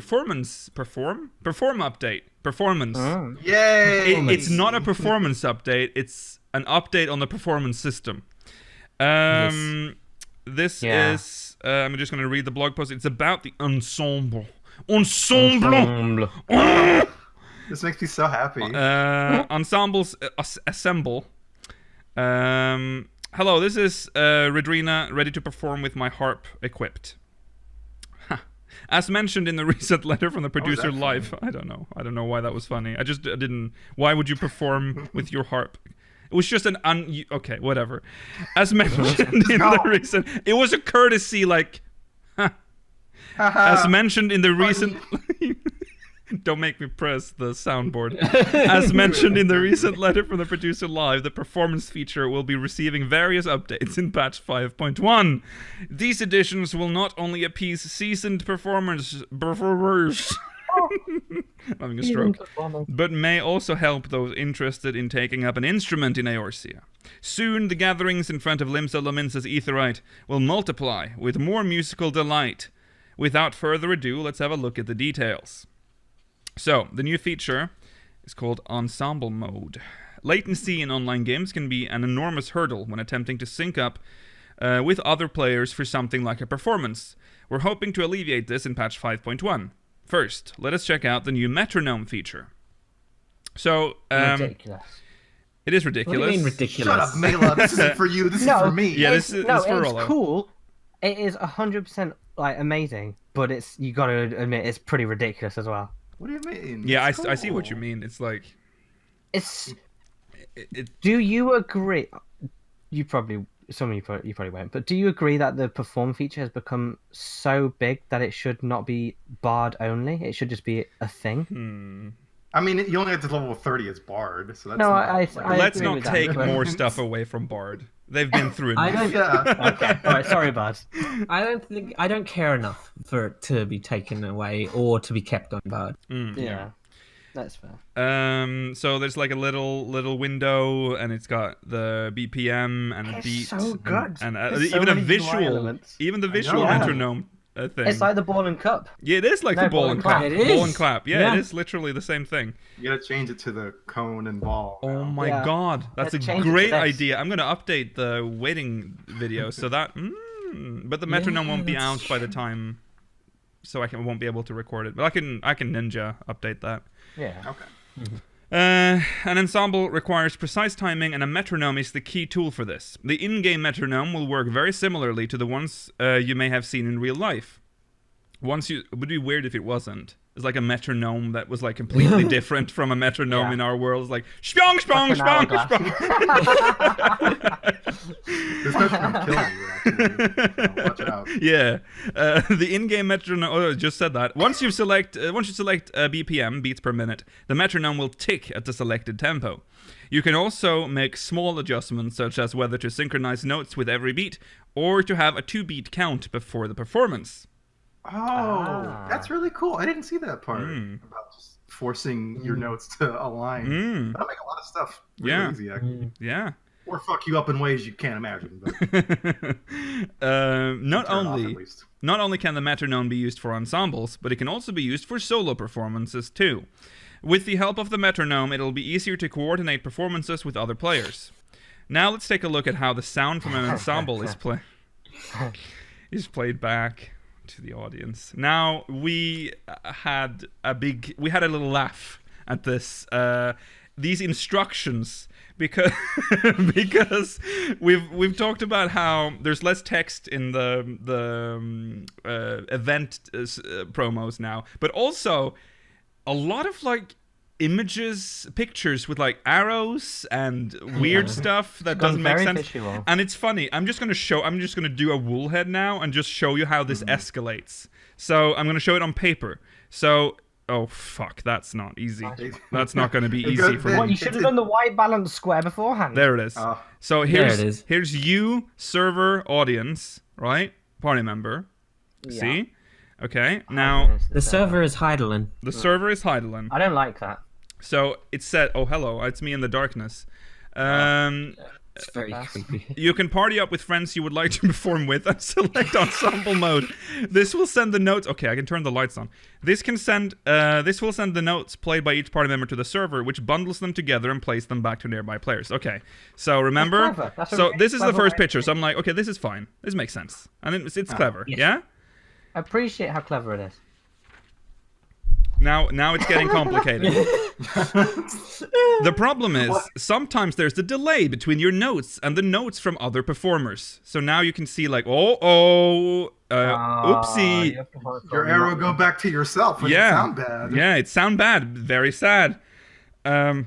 Performance. Mm. Yay! It's not a performance update. It's an update on the performance system. This Yeah. is. I'm just going to read the blog post. It's about the ensemble. Ensemble. This makes me so happy. Ensembles assemble. Hello, this is Redrina, ready to perform with my harp equipped. As mentioned in the recent letter from the producer that live. I don't know why that was funny. I didn't. Why would you perform with your harp? It was just okay, whatever. As mentioned in the recent, it was a courtesy, like. As mentioned in the recent. Don't make me press the soundboard. As mentioned in the recent letter from the producer live, the performance feature will be receiving various updates in patch 5.1. These additions will not only appease seasoned performers having a stroke, but may also help those interested in taking up an instrument in Eorzea. Soon, the gatherings in front of Limsa Lominsa's Aetheryte will multiply with more musical delight. Without further ado, let's have a look at the details. So, the new feature is called Ensemble Mode. Latency in online games can be an enormous hurdle when attempting to sync up with other players for something like a performance. We're hoping to alleviate this in patch 5.1. First, let us check out the new metronome feature. So, Ridiculous. It is ridiculous. What do you mean ridiculous? Shut up, Mela. This isn't for you. This is for me. Yeah, this is for it's Rollo. cool. It is 100% like amazing, but you got to admit it's pretty ridiculous as well. What do you mean? Yeah, It's I see what you cool. mean. It's like... It's. It, Do you agree? Some of you probably won't. But do you agree that the perform feature has become so big that it should not be Bard only? It should just be a thing. I mean, you only have to level 30 as Bard, so that's No, not, I Let's agree not with that, take but- more stuff away from Bard. They've been through I enough. don't. Yeah. Okay, all right. Sorry, Bard. I don't care enough for it to be taken away or to be kept on Bard. Yeah, that's fair. So there's like a little window, and it's got the BPM and a It's beat, so good. and There's so even a many UI visual, elements. even the visual know. metronome thing. It's like the ball and cup. Yeah, it is like No, the ball and clap. It Ball is. and clap. Yeah, Yeah. it is literally the same thing. You gotta change it to the cone and ball. Oh now. my Yeah. god, that's Let's a change it to great this. idea. I'm gonna update the waiting video so that. But the metronome won't be that's out by the time, so I won't be able to record it. But I can ninja update that. Yeah. Okay. An ensemble requires precise timing, and a metronome is the key tool for this. The in-game metronome will work very similarly to the ones you may have seen in real life. It would be weird if it wasn't. It's like a metronome that was like completely different from a metronome Yeah. in our world. It's like spong, spong, Like spong, an spong. This metronome killing you, actually. So watch out. Yeah, the in-game metronome. Oh, I just said that. Once you select BPM, beats per minute, the metronome will tick at the selected tempo. You can also make small adjustments, such as whether to synchronize notes with every beat or to have a 2-beat count before the performance. Oh, that's really cool. I didn't see that part about just forcing your notes to align. That'll make a lot of stuff really Yeah. easy, actually. Yeah. Or fuck you up in ways you can't imagine. But Not turn it off, only at least. Not only can the metronome be used for ensembles, but it can also be used for solo performances too. With the help of the metronome, it'll be easier to coordinate performances with other players. Now let's take a look at how the sound from an ensemble is played back to the audience. Now, we had a little laugh at these instructions because we've talked about how there's less text in the event promos now, but also a lot of like pictures with like arrows and weird stuff that doesn't make very sense. visual. And it's funny. I'm just gonna do a wool head now and just show you how this escalates. So I'm gonna show it on paper. So oh fuck, that's not easy. That's not gonna be easy for What, What, me. you should have done the white balance square beforehand. There it is. Oh. So There it is. here's you, server, audience, right? Party member. Yeah. See? Okay. Now The server is Heidelin. the server is Heidelin. I don't like that. So it said, "Oh hello, it's me in the darkness." It's very creepy. You can party up with friends you would like to perform with and select ensemble mode. This will send the notes. Okay, I can turn the lights on. This will send the notes played by each party member to the server, which bundles them together and plays them back to nearby players. Okay, so remember. clever. That's a So really this is the clever first way. picture. So I'm like, okay, this is fine. This makes sense, and it's clever. yes. Yeah. I appreciate how clever it is. Now it's getting complicated. The problem is, sometimes there's a delay between your notes and the notes from other performers. So now you can see like, oopsie. Your arrow go back to yourself when it sound bad. Yeah, it sound bad. Very sad. And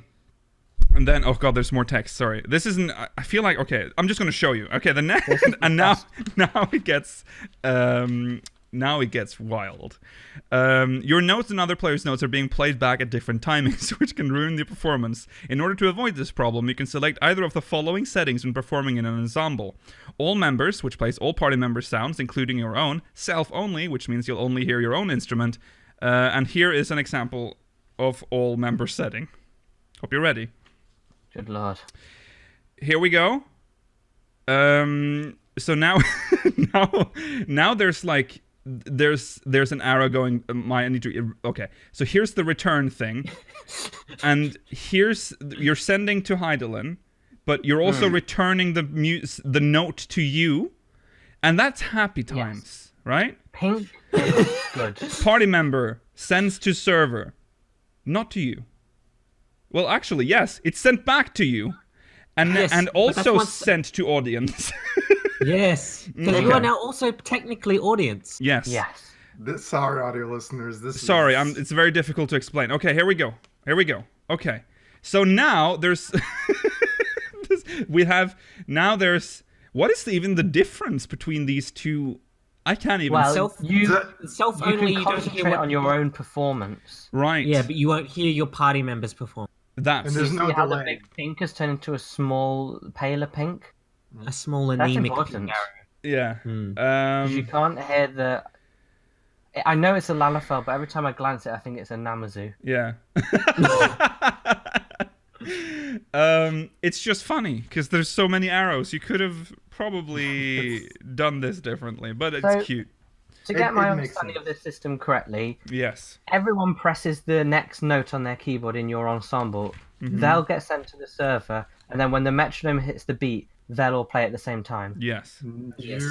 then, oh god, there's more text. Sorry, this isn't. I feel like okay. I'm just gonna show you. Okay, the next, and now it gets wild. Your notes and other players' notes are being played back at different timings, which can ruin the performance. In order to avoid this problem, you can select either of the following settings when performing in an ensemble: all members, which plays all party members' sounds, including your own; self-only, which means you'll only hear your own instrument. And here is an example of all members setting. Hope you're ready. Good lord. Here we go. So now, now there's like there's an arrow going. I need to. Okay. So here's the return thing, and here's you're sending to Heidelin, but you're also returning the note to you, and that's happy times, right? Pink is good. Party member sends to server, not to you. Well, actually, yes, it's sent back to you, and Yes, and but also that's sent to audience. Yes, because you are now also technically audience. Yes. Yes. Sorry, audio listeners. Sorry, it's very difficult to explain. Okay, here we go. Okay, so now there's what is even the difference between these two? I can't even. Well, Self-only, you you can don't hear concentrate on your own performance. Right. Yeah, but you won't hear your party members perform. That's And there's no See how the delay. big pink has turned into a small, paler pink? A small That's anemic important. pink. yeah. 'Cause you can't hear the... I know it's a Lalafell, but every time I glance at it, I think it's a Namazu. Yeah. It's just funny because there's so many arrows. You could have probably done this differently, but it's So- cute. To get It my makes understanding sense. of this system correctly, Yes. everyone presses the next note on their keyboard in your ensemble. They'll get sent to the server, and then when the metronome hits the beat, they'll all play at the same time. Yes. Yes.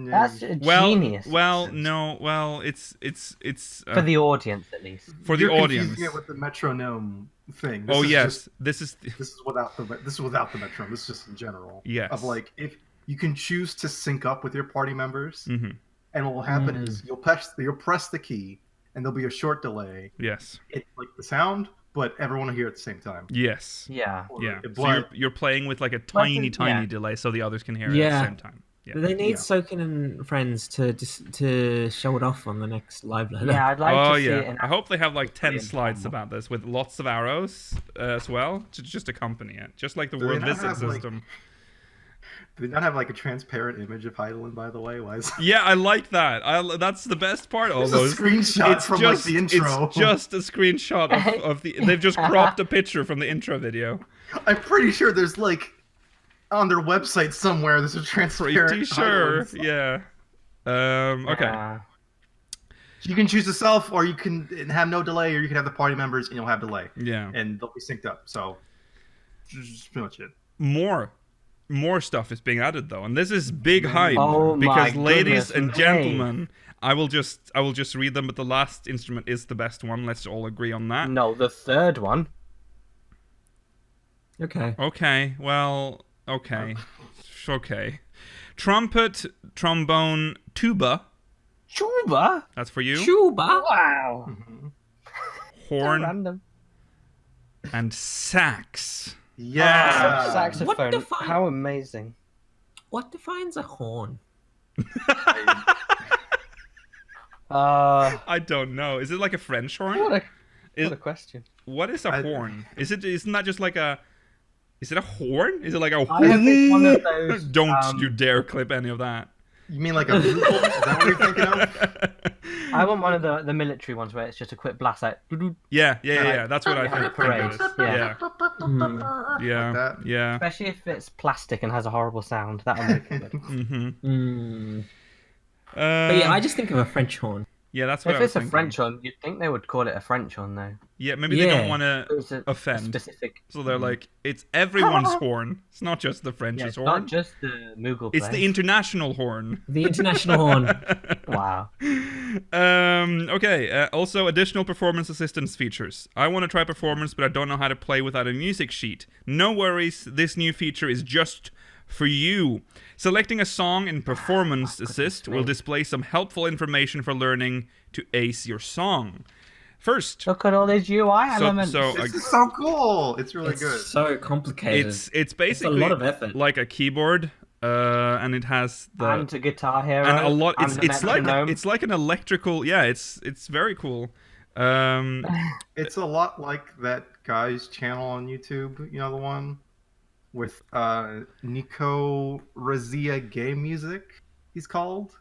That's a Well, genius. it's For the audience, at least. for the You're audience. confusing it with the metronome thing. Oh is yes, just- this is this is without the metronome. This is just in general. Yes. Of like if you can choose to sync up with your party members, Mhm. and what will happen is you'll press the key, and there'll be a short delay. yes, It's like the sound, but everyone will hear it at the same time. yes, Yeah. Or yeah. it So blind- you're playing with like a Well, tiny yeah. delay, so the others can hear it at Yeah. the same time. Yeah. They need Yeah. Soken and friends to show it off on the next live letter. Yeah, I'd like Oh to see it yeah. in I hope they have like 10 Brilliant. slides about this with lots of arrows as well to just accompany it, just like the Do they word not visit have, like- system. Do they not have like a transparent image of Heidelin, by the way? Why is Yeah, I like that. That's the best part. It's a Almost. screenshot from like the intro. It's just a screenshot of the. They've just cropped a picture from the intro video. I'm pretty sure there's like on their website somewhere there's a transparent. Pretty sure. Heidelin. Yeah. Okay. You can choose yourself, or you can have no delay, or you can have the party members and you'll have delay, Yeah. and they'll be synced up. So, that's pretty much it. More stuff is being added though, and this is big hype Oh my because, ladies goodness and me. gentlemen, I will just read them, but the last instrument is the best one. Let's all agree on that. No, the third one. Okay. Okay. Well. Okay. Okay. Trumpet, trombone, tuba. Chuba? That's for you. Chuba. Wow. So Horn random. and sax. Yeah. Saxophone. What the fuck? How amazing. What defines a horn? I don't know. Is it like a French horn? What Is- a question. What is a horn? Isn't that just like a? Is it a horn? Is it like a? I hope it's one of those, Don't you dare clip any of that. You mean like a bugle? Is that what you're thinking of? I want one of the military ones where it's just a quick blast out. Yeah. That's what I Yeah, think. parade. It is. Yeah. Yeah. that. Yeah. Especially if it's plastic and has a horrible sound. That'll make it good. Mm-hmm. Mm. But yeah, I just think of a French horn. Yeah, that's what If I was it's a thinking. French one, you'd think they would call it a French one, though. Yeah, maybe they don't Yeah. want to It's a offend. specific. So they're like, it's everyone's horn. It's not just the Yeah, French's it's horn. not just the Moogle It's the place. international horn. The international horn. Wow. Okay, also additional performance assistance features. I want to try performance, but I don't know how to play without a music sheet. No worries, this new feature is just for you. Selecting a song in Performance Assist will display some helpful information for learning to ace your song. First, Look at all these UI elements. This is so cool. It's really It's good. so complicated. it's basically a lot of effort. like a keyboard, and it has the and a Guitar Hero. and a lot. and a metronome. It's like an electrical. Yeah, it's very cool. It's a lot like that guy's channel on YouTube. You know, the one with Nico Razia Game Music, he's called.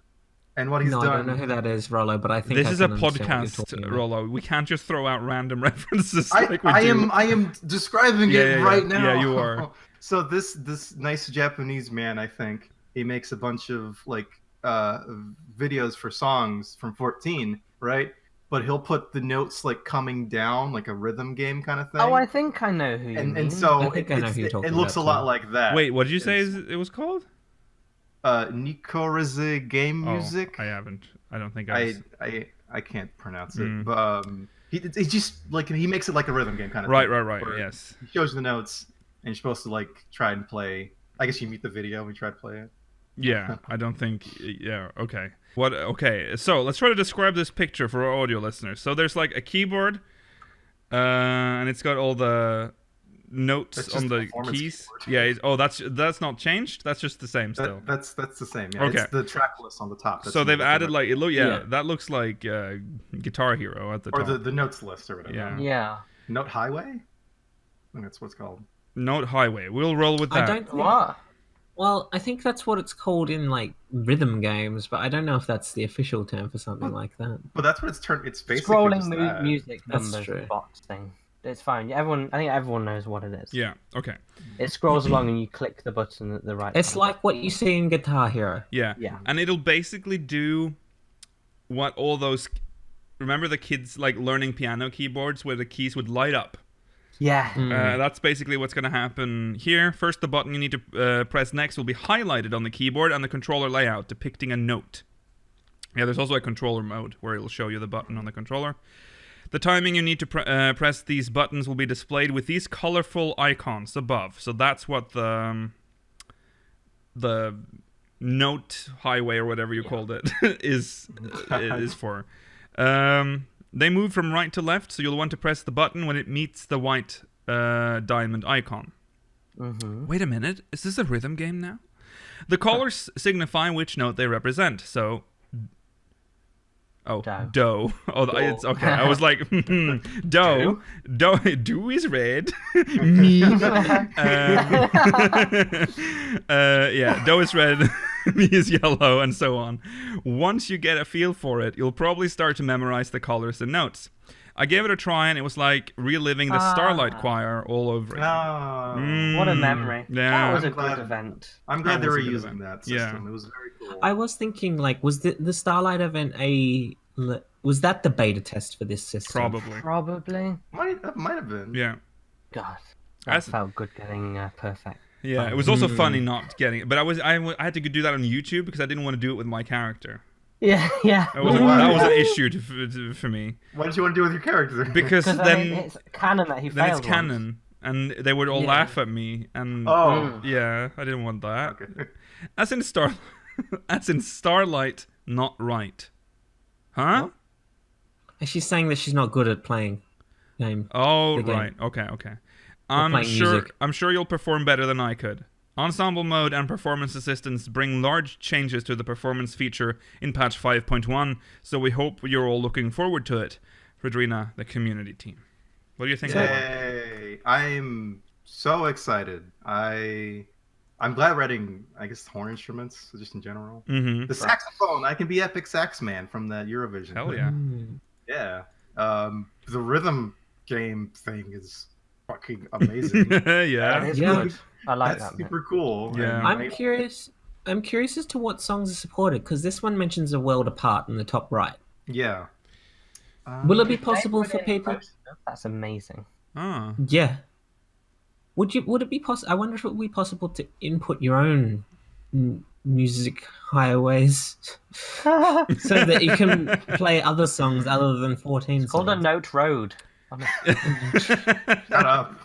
And what he's no, done. I don't know who that is, Rollo, but I think This I is a can understand what you're podcast, talking about. Rollo. We can't just throw out random references I like we do. am describing it Yeah, right now. Yeah, you are. So this nice Japanese man, I think, he makes a bunch of like videos for songs from 14, right? But he'll put the notes like coming down, like a rhythm game kind of thing. Oh, I think I know who you mean. and so I think I know who you're talking it looks about, a lot too. like that. Wait, what did you say It's, it was called? Nikorize Game Music. Oh, I haven't. I don't think I can't pronounce it, Mm. but he just like he makes it like a rhythm game kind of Right, thing. right. where Yes. He shows the notes, and you're supposed to like try and play. I guess you meet the video and we try to play it. Yeah, I don't think. Yeah, okay. What? Okay, so let's try to describe this picture for our audio listeners. So there's like a keyboard, and it's got all the notes That's on just the the performance keys. keyboard. Yeah. That's not changed. That's just the same still. That's the same. Yeah. Okay. It's the track list on the top. That's So they've the- added like it look. Yeah, Yeah. that looks like Guitar Hero at the or top. the notes list or whatever. Yeah. Yeah. Note Highway. I think that's what it's called. Note Highway. We'll roll with I that. don't think, What? well, I think that's what it's called in like rhythm games, but I don't know if that's the official term for something like that. But that's what it's turned. It's basically Scrolling just that. music That's numbers true. box thing. It's fine. I think everyone knows what it is. Yeah. Okay. It scrolls along and you click the button at the right. It's time. like what you see in Guitar Hero. Yeah. Yeah. And it'll basically do what all those. Remember the kids like learning piano keyboards where the keys would light up. Yeah. That's basically what's going to happen here. First, the button you need to press next will be highlighted on the keyboard and the controller layout, depicting a note. Yeah, there's also a controller mode where it'll show you the button on the controller. The timing you need to press these buttons will be displayed with these colorful icons above. So that's what the note highway or whatever you called it is for. They move from right to left, so you'll want to press the button when it meets the white diamond icon. Mm-hmm. Wait a minute, is this a rhythm game now? The colors signify which note they represent, so... Oh, do. Oh, it's okay. I was like, do. Do is red. Me. Yeah, do is red. Me is yellow, and so on. Once you get a feel for it, you'll probably start to memorize the colors and notes. I gave it a try, and it was like reliving the Starlight Choir all over again. Oh, What a memory. Yeah. That was a I'm glad- good event. I'm glad That they was were a good using event. that Yeah. system. It was very cool. I was thinking, like, was the Starlight event was that the beta test for this system? Probably. Probably. That might have been. Yeah. God. That As- felt good getting perfect. Yeah, it was also funny not getting it, but I had to do that on YouTube because I didn't want to do it with my character. Yeah, yeah. That was an issue for me What did you want to do with your character? because Because then it's canon that he then failed it's canon and they would all Yeah. laugh at me and Oh. yeah, I didn't want that. Okay. As in Starlight, not right, huh? What? She's saying that she's not good at playing game. Oh, The game. right. Okay. I'm playing music. sure you'll perform better than I could. Ensemble mode and performance assistance bring large changes to the performance feature in patch 5.1, so we hope you're all looking forward to it. Fredrina, the community team. What do you think? Noah? Yay! I'm so excited. I'm glad we're adding, I guess, horn instruments just in general. Mm-hmm. The saxophone. I can be Epic Sax Man from that Eurovision. Hell yeah. Yeah. The rhythm game thing is fucking amazing. Yeah. It's Yeah. good. I like That's that. bit. super cool. Yeah. And I'm curious as to what songs are supported because this one mentions A World Apart in the top right. Yeah. Will it be If they possible put for in people? most stuff, that's amazing. Ah. Yeah. Would it be possible? I wonder if it would be possible to input your own music highways so that you can play other songs other than 14 It's called a songs. note road. Shut up.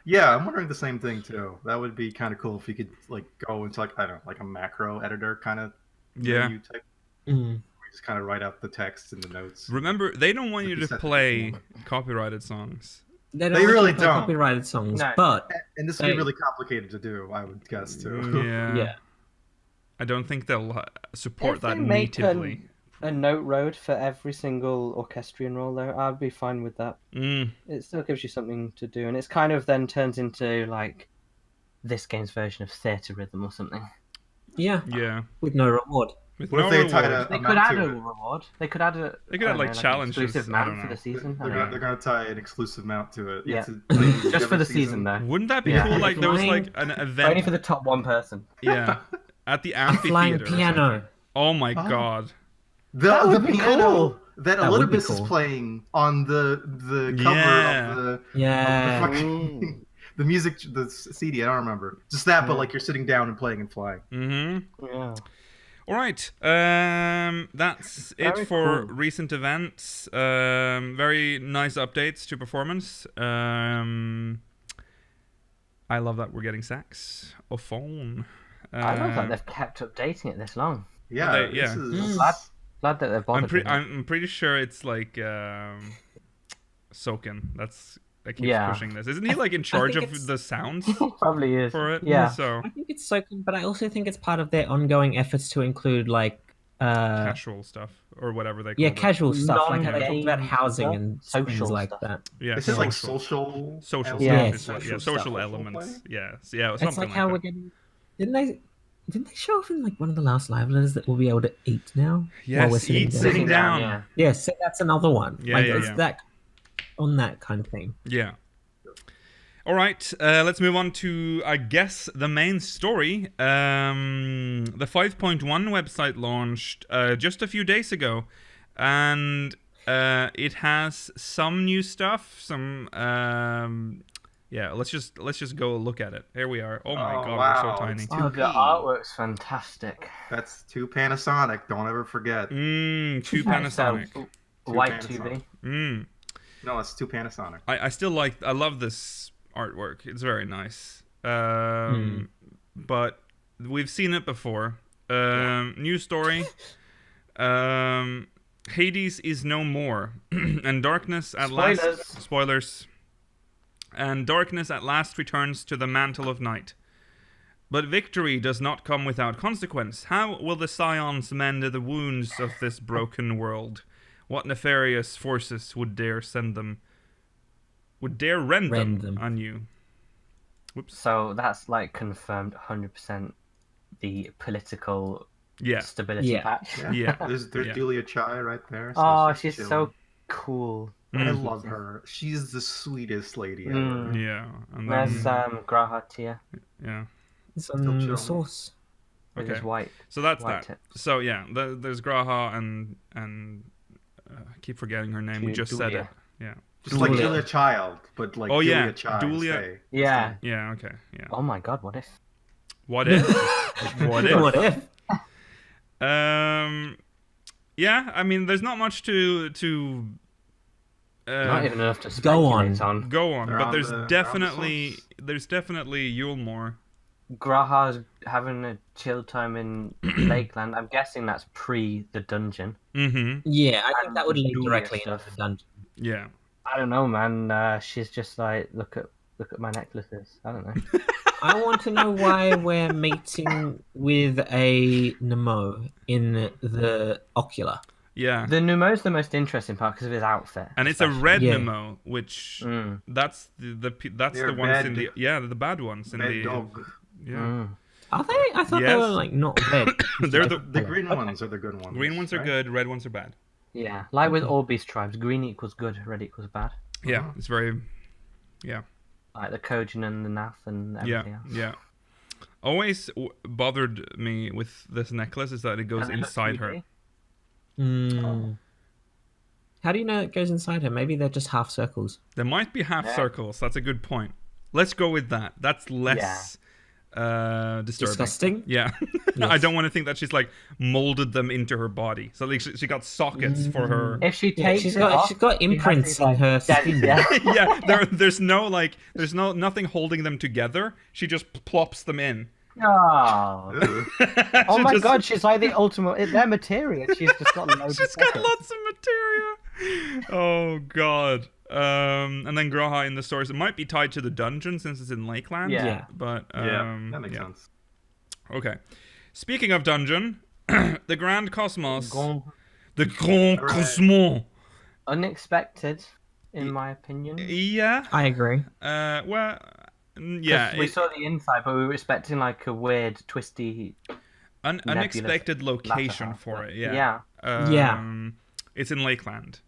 Yeah, I'm wondering the same thing too. That would be kind of cool if you could like go into like I don't know, like a macro editor kind of Yeah. menu type. Mm. Where you just kind of write out the text and the notes. Remember, they don't want Like you you to said, play copyrighted songs. They They really want you to play don't. copyrighted songs, No. but And this would be They- really complicated to do, I would guess too. Yeah. yeah. I don't think they'll support If that they make natively. a note road for every single orchestrion role, though, I'd be fine with that. It still gives you something to do, and it's kind of then turns into like this game's version of theatre rhythm or something. Yeah, Yeah. with no reward. With What no if they tied reward. They a could mount add to a it? reward. They could add a. They could add, I don't like, know, an challenges, exclusive I mount don't for know. the season. I They're don't know. gonna tie an exclusive mount to it. Yeah. It's Just for every the season, though. Wouldn't that be Yeah. cool? Like there was Flying- like an But only event. for the top one person. Yeah. At the A flying amphitheater. or piano. something. Oh my Oh. god. That The would be piano cool. that That would be Olympus is cool. playing on the cover Yeah. of the Yeah. fucking the music, the CD. I don't remember. Just that, but like you're sitting down and playing and flying. Mm-hmm. Yeah. All right. That's it Very for cool. recent events. Very nice updates to performance. I love that we're getting saxophone. I love that they've kept updating it this long. Yeah, they- yeah. this is. Glad that they've bothered. with it. I'm pretty sure it's like Soken. That keeps Yeah. pushing this. Isn't he like in charge think of it's- the sounds Probably is. for it? Yeah. So I think it's so cool, but I also think it's part of their ongoing efforts to include like casual stuff or whatever they call it. casual stuff, like how they talk Non-game about housing stuff, and social things like stuff. that. Yeah, This is like social. social Yeah. stuff. Yeah, Social stuff. elements. Yeah, yeah. It's Something like how that. we're getting. Didn't they show off in like one of the last live letters that we'll be able to eat now? Yes, we're sitting eat down? sitting down. Yeah. Yeah, so that's another one. Yeah, like yeah, it's yeah. that on that kind of thing. Yeah. All right, let's move on to, I guess, the main story. The 5.1 website launched just a few days ago, and it has some new stuff. Some, yeah. Let's just go look at it. Here we are. Oh my Oh, god, wow, we're so tiny. it's Oh, the 2P. artwork's fantastic. That's 2 Panasonic. Don't ever forget. Two Panasonic. White Panasonic. 2B. No, it's 2 Panasonic. I still I love this artwork. It's very nice. But we've seen it before. New story. Hades is no more, and darkness at last. Spoilers. And darkness at last returns to the mantle of night. But victory does not come without consequence. How will the Scions mend the wounds of this broken world? What nefarious forces would dare send them? Would dare rend them on you? Whoops. So that's like confirmed 100% the political Yeah. stability Yeah. patch. Yeah. There's Yeah. Julia Chai right there. So Oh, she's chilling. so cool. I love her. She's the sweetest lady ever. Mm. Yeah. And There's then, Graha Tia yeah. It's Still on the chilling. source. with Okay. his white. So that's White that. tips. So yeah, there's Graha and I keep forgetting her name. We just said it. Dulia. Yeah. Just like Julia. Julia Child, but like Oh, Julia yeah, Chai. Julia- say. Yeah. Yeah. Okay. Yeah. Oh my god, what if? What if? What if? What if? Yeah. I mean, there's not much to Not even enough to Go speculate on. go on, They're but on there's the- they're on the definitely source. Yulmore. Graha's having a chill time in Lakeland. I'm guessing that's pre the dungeon. Mm-hmm. Yeah, I think that would lead Julia directly into stuff. the dungeon. Yeah. I don't know, man. She's just like, look at my necklaces. I don't know. I want to know why we're mating with a Nemo in the ocular. Yeah. The Numo's the most interesting part because of his outfit. And it's a especially. red Yeah. Nemo, which Mm. that's that's They're the ones in bad. the bad ones in Bad the dog. yeah. Mm. Are they? I thought they were Yes. like not red. They're the The green ones are the good ones. green ones are right? good, red ones are bad. Yeah, like with all beast tribes, green equals good, red equals bad. Yeah, it's very yeah. Like the Kojin and the Nath and everything else. Yeah. Always bothered me with this necklace is that it goes And they look inside her. creepy. How do you know it goes inside her? Maybe they're just half circles. There might be half circles. That's a good point. Let's go with that. That's less disturbing. Disgusting? Yeah. Yes. I don't want to think that she's like molded them into her body. So like she got sockets for her. If she Yeah, takes she's it got off, she's got she has imprints these, in like, her dead- skin. yeah. Yeah, there's nothing holding them together. She just plops them in. Oh. Ugh. Oh She my just- god, she's like the ultimate. They're materia. She's just got loads She's of got pockets. lots of materia. Oh god. And then Graha in the source. It might be tied to the dungeon since it's in Lakeland. Yeah. But Yeah, that makes sense. Okay. Speaking of dungeon, the Grand Cosmos. Gone. The Grand Right. Cosmos. Unexpected, in my opinion. Yeah. I agree. Well, 'Cause yeah. we saw the inside, but we were expecting like a weird, twisty. Unexpected location half, for but- it. Yeah. Yeah. It's in Lakeland.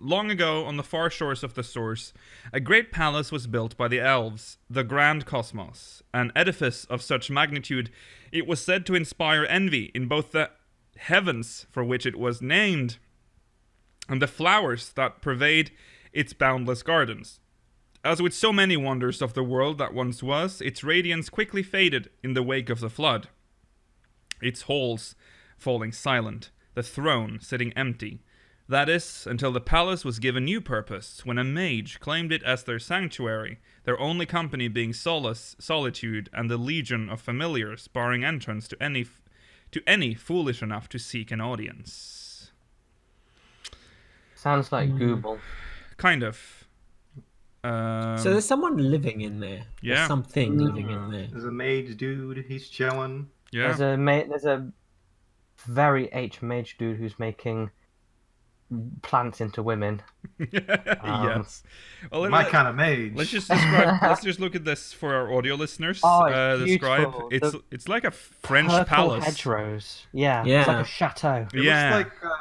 Long ago, on the far shores of the source, a great palace was built by the elves, the Grand Cosmos, an edifice of such magnitude it was said to inspire envy in both the heavens for which it was named and the flowers that pervade its boundless gardens. As with so many wonders of the world that once was, its radiance quickly faded in the wake of the flood, its halls falling silent, the throne sitting empty. That is, until the palace was given new purpose, when a mage claimed it as their sanctuary, their only company being solace, solitude, and the legion of familiars barring entrance to any foolish enough to seek an audience. Sounds like Google. Kind of. So there's someone living in there. Yeah. There's something living in there. There's a mage dude. He's chilling. Yeah. There's a very mage dude who's making plants into women. Yes. Well, My kind of mage. let's just describe. Let's just look at this for our audio listeners. Oh, it's Describe. beautiful. It's like a French Purple palace. hedgerows. Yeah. Yeah. It's like a chateau. It Yeah. looks like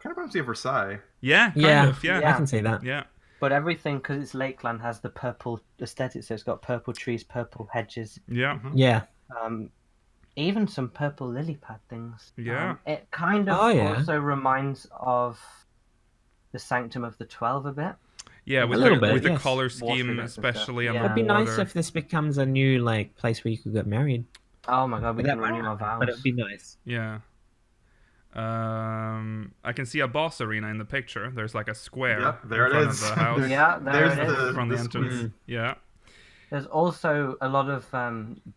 kind of reminds me of Versailles. Yeah. Kind Yeah. of. Yeah. I Yeah. can see that. But everything, because it's Lakeland, has the purple aesthetic. So it's got purple trees, purple hedges, Yeah. Yeah. even some purple lily pad things. Yeah. It kind of Oh, yeah. also reminds of the Sanctum of the 12 a bit. Yeah. With little the, bit, with the yes. color Water scheme, and stuff. especially on Yeah. the It'd be water. nice if this becomes a new place where you could get married. Oh my god, we But can that renew our vows. But it'd be nice. Yeah. I can see a boss arena in the picture. There's like a square Yep, there in it front is. of the house. Yeah, there There's it is. the From the the entrance. squeeze. Yeah. There's also a lot of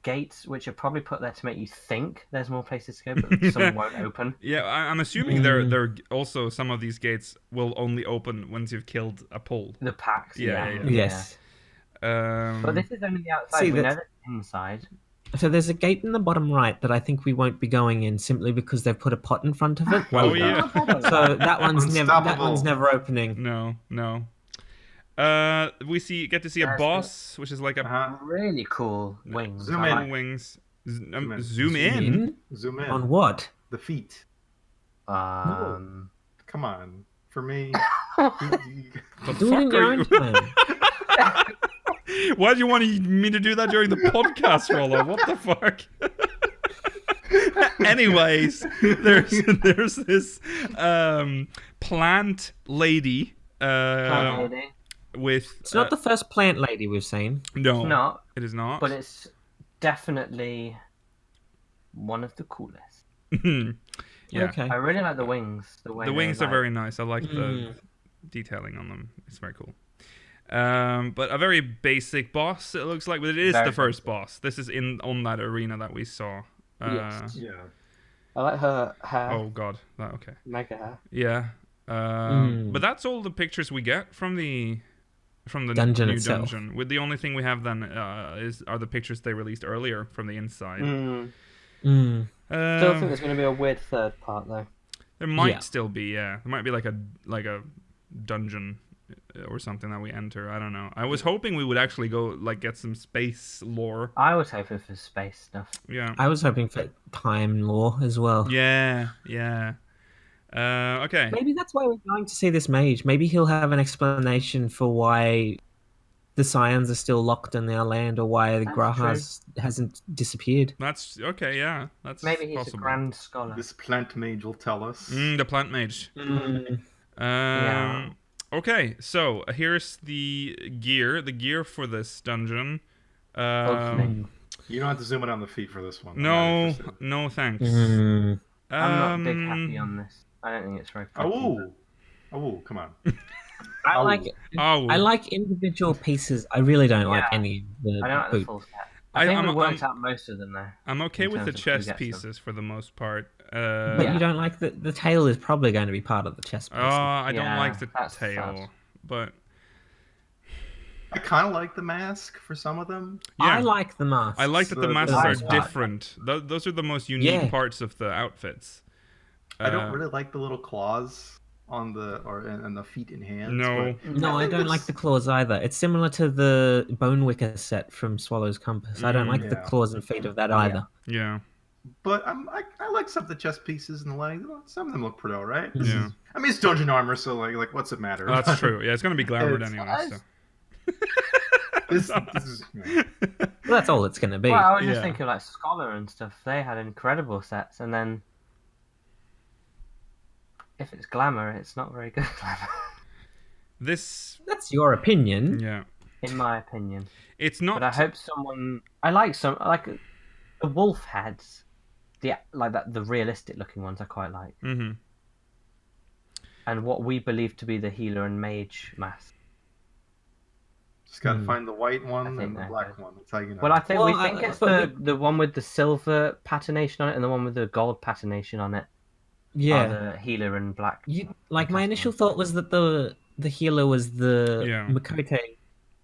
gates which are probably put there to make you think there's more places to go, but some won't open. Yeah, I'm assuming they're also some of these gates will only open once you've killed a pole. The packs. Yeah. Yes. But this is only the outside. See, we know that's- that's inside. So there's a gate in the bottom right that I think we won't be going in simply because they've put a pot in front of it. Oh yeah. So that one's Unstoppable. never opening. No. We get to see a There's boss, which is like a Uh-huh. Really cool wings. Zoom I in. like- wings. in. Zoom in. Zoom in. On what? The feet. Um, Come on. For me. The Do it in fuck your are own you? time. Why do you want me to do that during the podcast, Rollo? What the fuck? Anyways, there's this plant lady plant lady. with It's not the first plant lady we've seen. no, It's not, it is not. but it's definitely one of the coolest. Yeah. Okay. I really like the wings. The way The they, wings are like- very nice. I like the detailing on them. It's very cool. But a very basic boss, it looks like. But it is Very the first boss. This is on that arena that we saw. Yes. Yeah. I like her hair. Oh god, that okay. Mega hair. Yeah. But that's all the pictures we get from the Dungeon new itself. dungeon. With the only thing we have then are the pictures they released earlier from the inside. Still think there's going to be a weird third part though. There might Yeah. still be, yeah. There might be like a dungeon or something that we enter. I don't know. I was hoping we would actually go like get some space lore. I was hoping for space stuff. Yeah. I was hoping for time lore as well. Yeah. Okay. Maybe that's why we're going to see this mage. Maybe he'll have an explanation for why the Scions are still locked in their land, or why the That's Grahas hasn't disappeared. That's okay. Yeah, that's Maybe he's possible. a grand scholar. This plant mage will tell us. The plant mage. Yeah. Okay, so here's the gear. The gear for this dungeon. Hopefully. You don't have to zoom in on the feet for this one. I'm not No, interested. no, thanks. I'm not big happy on this. I don't think it's very pretty. Oh, come on. I Oh. like Oh, I like individual pieces. I really don't like Yeah. any of the I don't like the boot. full set. I think we I'm- worked out most of them though. I'm okay in with the terms of who chest gets them. pieces for the most part. But Yeah. you don't like the tail is probably going to be part of the chest piece. I don't Yeah, like the that's tail, sad. but I kind of like the mask for some of them. yeah. I like the masks. I like that the The masks last are part. different. Those are the most unique Yeah. parts of the outfits. I don't really like the little claws on the and the feet and hands. No. but No, I think don't this- like the claws either. It's similar to the Bone Wicker set from Swallow's Compass. I don't like the Yeah. claws and feet of that either. Yeah. But I like some of the chest pieces and the legs. Some of them look pretty alright. Yeah. I mean, it's dungeon armor, so like what's it matter? That's true. Yeah, it's gonna be glamored It's- anyway. So. this is, Well, that's all it's going to be. Well, I was just Yeah. thinking like Scholar and stuff. They had incredible sets, and then if it's glamour, it's not very good glamour, This, That's your opinion. yeah, in my opinion. it's not. But I hope someone. I like the wolf heads. The realistic looking ones I quite like, Mhm. and what we believe to be the healer and mage mask. just gotta find the white one think and the they're black good. one. That's how you know. Well, I think Well, we I- think it's but the one with the silver patination on it and the one with the gold patination on it. Yeah. Are the healer and black. My initial thought was that the healer was the Yeah. Makote,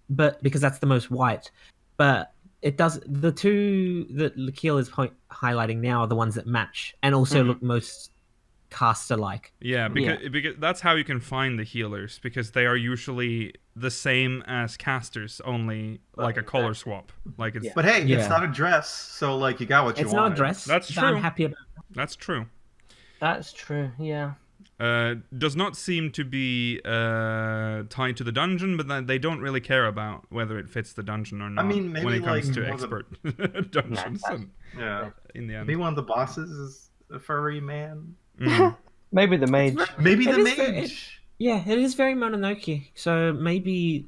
but because that's the most white. But it does the two that Lakil is highlighting now are the ones that match and also look most caster like. Yeah, because that's how you can find the healers, because they are usually the same as casters, only like a color swap. Like it's but hey, Yeah. it's not a dress, so like you got what you It's wanted. not a dress. That's that I'm true. happy about. that's true. That's true. Yeah. Does not seem to be tied to the dungeon, but they don't really care about whether it fits the dungeon or not. mean, maybe, when it comes like, to one of the- expert dungeons, that's- Yeah. in the end. Maybe one of the bosses is a furry man. Maybe the mage. Maybe It the is very- mage. Yeah, it is very Mononoke. So maybe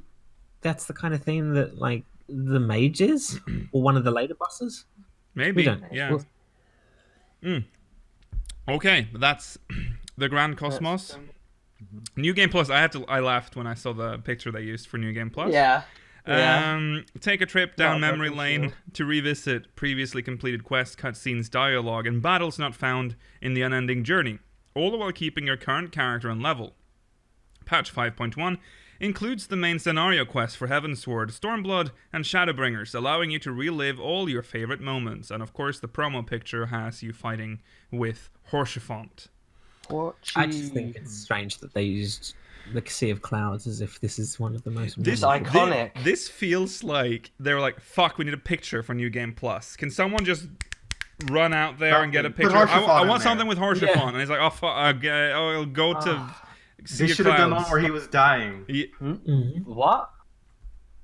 that's the kind of theme that like the mage is, or one of the later bosses. Maybe, We don't know. yeah. Okay, but that's the Grand Cosmos. New Game Plus. I laughed when I saw the picture they used for New Game Plus. Yeah. Take a trip down Not memory broken lane shield. to revisit previously completed quests, cutscenes, dialogue, and battles not found in the unending journey, all while keeping your current character and level. Patch 5.1 includes the main scenario quest for Heavensward, Stormblood, and Shadowbringers, allowing you to relive all your favorite moments. And of course, the promo picture has you fighting with Horsefont. I just think it's strange that they used the Sea of Clouds as if this is one of the most This wonderful- iconic. This feels like they were like, "Fuck, we need a picture for New Game Plus. Can someone just run out there and get a Put picture? Horsefont I in want there." something with Horsefont." And he's like, "Oh, fuck, I'll go to Sea They of should have done one Clouds." where he was dying. What?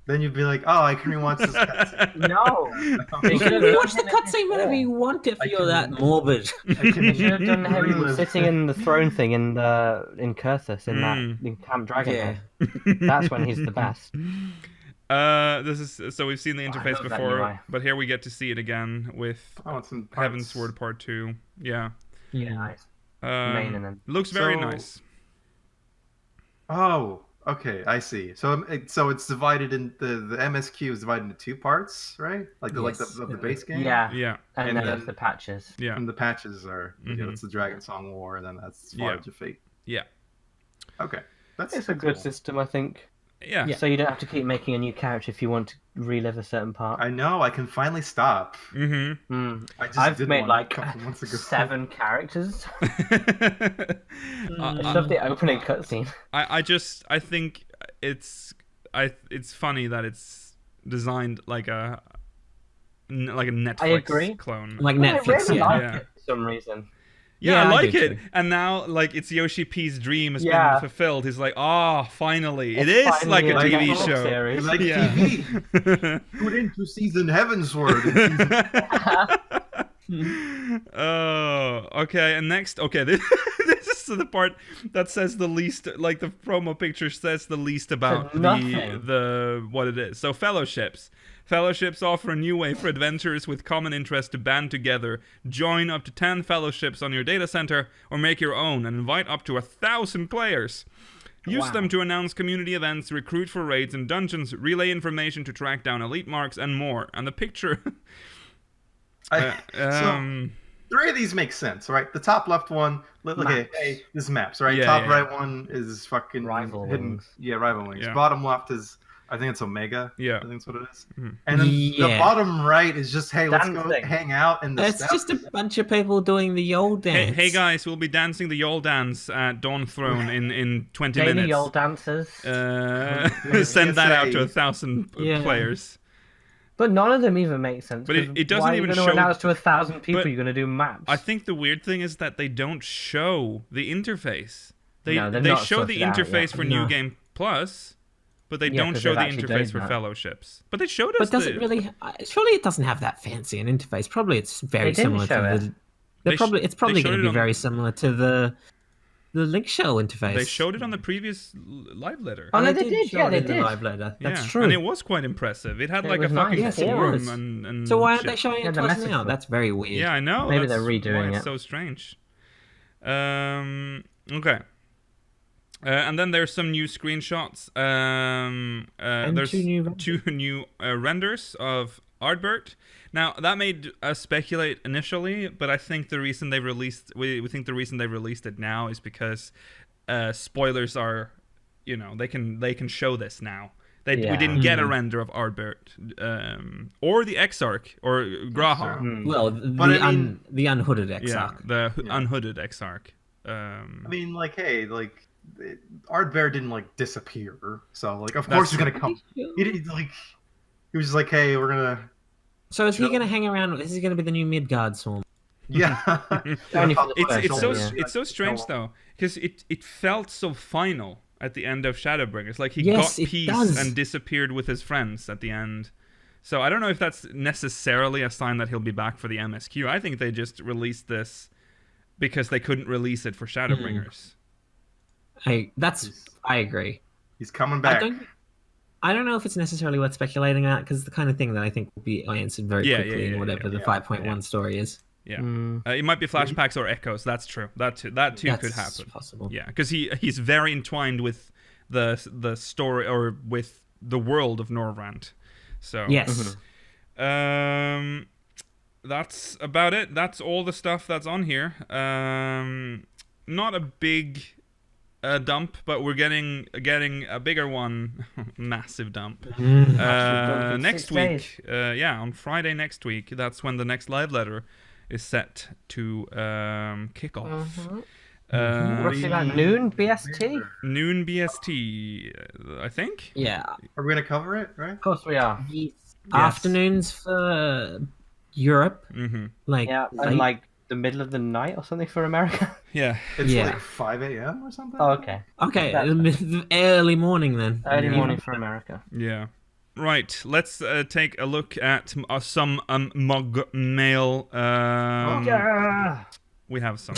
Then you'd be like, oh, I can rewatch this cutscene. No. You can watch the cutscene whenever you want if you're that morbid. I can They should have done him relive. sitting in the throne thing in Kurthus in Camp Dragonhead. That's when he's the best. This is so we've seen the interface love that before, UI. but here we get to see it again with I want some parts. Heavensward Part 2. Yeah, Yeah, nice. Main and then- looks very So- nice. Oh, okay, I see. So it's divided in the MSQ is divided into two parts, right? Like the Yes. the base game. Yeah. Yeah, And, And then then- there's the patches. yeah, And the patches are Mhm. that's the Dragon Song War, and then that's Yeah. Forge of Fate. yeah, Okay, that's It's a good cool. system, I think. yeah. So you don't have to keep making a new character if you want to relive a certain part. I know. I can finally stop. Mm-hmm. I just I've did made one like a couple months ago. 7 characters. I, I love the opening cutscene. I think it's funny that it's designed like a Netflix agree. clone. Like I Netflix, really yeah. like Yeah. it for some reason. Yeah, I like do it. too. And now, like, it's Yoshi-P's dream has Yeah. been fulfilled. He's like, finally. It It's is like a finally TV Netflix show. series. Like Yeah. TV. Tune into season Heavensward. Oh, okay. And next, this is the part that says the least. Like the promo picture says the least about nothing. the what it is. So fellowships. Fellowships offer a new way for adventurers with common interests to band together, join up to 10 fellowships on your data center, or make your own and invite up to 1,000 players. Use them to announce community events, recruit for raids and dungeons, relay information to track down elite marks, and more. And the picture... So 3 of these make sense, right? The top left one, hey, this is maps, right? Top right one is fucking Rival hidden. Wings. Yeah, Rival Wings. Yeah. Bottom left is, I think it's Omega. Yeah. I think that's what it is. And then the bottom right is just, hey, let's go Dancing. hang out in the It's just a bunch of people doing the Yol dance. Hey guys, we'll be dancing the Yol dance at Dawn Throne in 20 Daily minutes. Yol dancers. Send that out to 1,000 players. But none of them even make sense. But it doesn't why even are you show- going to announce to 1,000 people But you're going to do maps? I think the weird thing is that they don't show the interface. No, they've they not show the sorted out interface yet. for No. New Game Plus, but they Yeah, don't 'cause show they've the actually interface done for that. fellowships. But they showed us But does it really? Surely it doesn't have that fancy an interface. Probably it's very They didn't similar show to it. the. It's they probably showed going it to be on- very similar to the Link Shell interface. They showed it on the previous live letter. Oh, no, they they did. show Yeah, it they in the did. live letter. That's Yeah, true. and it was quite impressive. It had It like a was fucking nice. Yes, it forum was. and So why aren't shit. they showing Yeah, it the to us message now? board. That's very weird. Yeah, I know. Maybe That's they're redoing why it's it. so strange. Okay. And then there's some new screenshots. There's two new two new renders of Ardbert. Now that made us speculate initially, but I think the reason they released we think the reason they released it now is because spoilers are, they can show this now. We didn't get a render of Ardbert or the Exarch or Graha. Well, But I mean- the unhooded Yeah, Exarch. the unhooded Exarch. I mean, like, hey, like, Art Bear didn't like disappear, so like, of course he's gonna come. He was just like, hey, we're gonna, So is he going to hang around? Is he going to be the new Midgard swarm? yeah. Only for the It's special, so yeah. it's so strange though, because it felt so final at the end of Shadowbringers. Like he Yes, got it peace does. and disappeared with his friends at the end. So I don't know if that's necessarily a sign that he'll be back for the MSQ. I think they just released this because they couldn't release it for Shadowbringers. I agree. He's coming back. I don't know if it's necessarily worth speculating on because it's the kind of thing that I think will be answered very quickly in whatever the 5.1 story is. Yeah, it might be flashbacks or echoes. That's true. That too could That's happen. possible. Yeah, because he's very entwined with the story or with the world of Norvrand. So Yes. That's about it. That's all the stuff that's on here. Not a big dump, but we're getting a bigger one. Massive dump. Next 6 days. week. On Friday next week. That's when the next live letter is set to kick off. Roughly about noon BST? Noon BST, I think. Yeah. Are we gonna cover it, right? Of course we are. Afternoons for Europe. Mm-hmm. Like, Yeah, late. and like the middle of the night or something for America. Yeah. It's Yeah. like 5 a.m. or something. Oh, okay. Okay, That's- the early morning then. Early morning for America. Yeah. Right. Let's take a look at some MogMail. Yeah. We have some.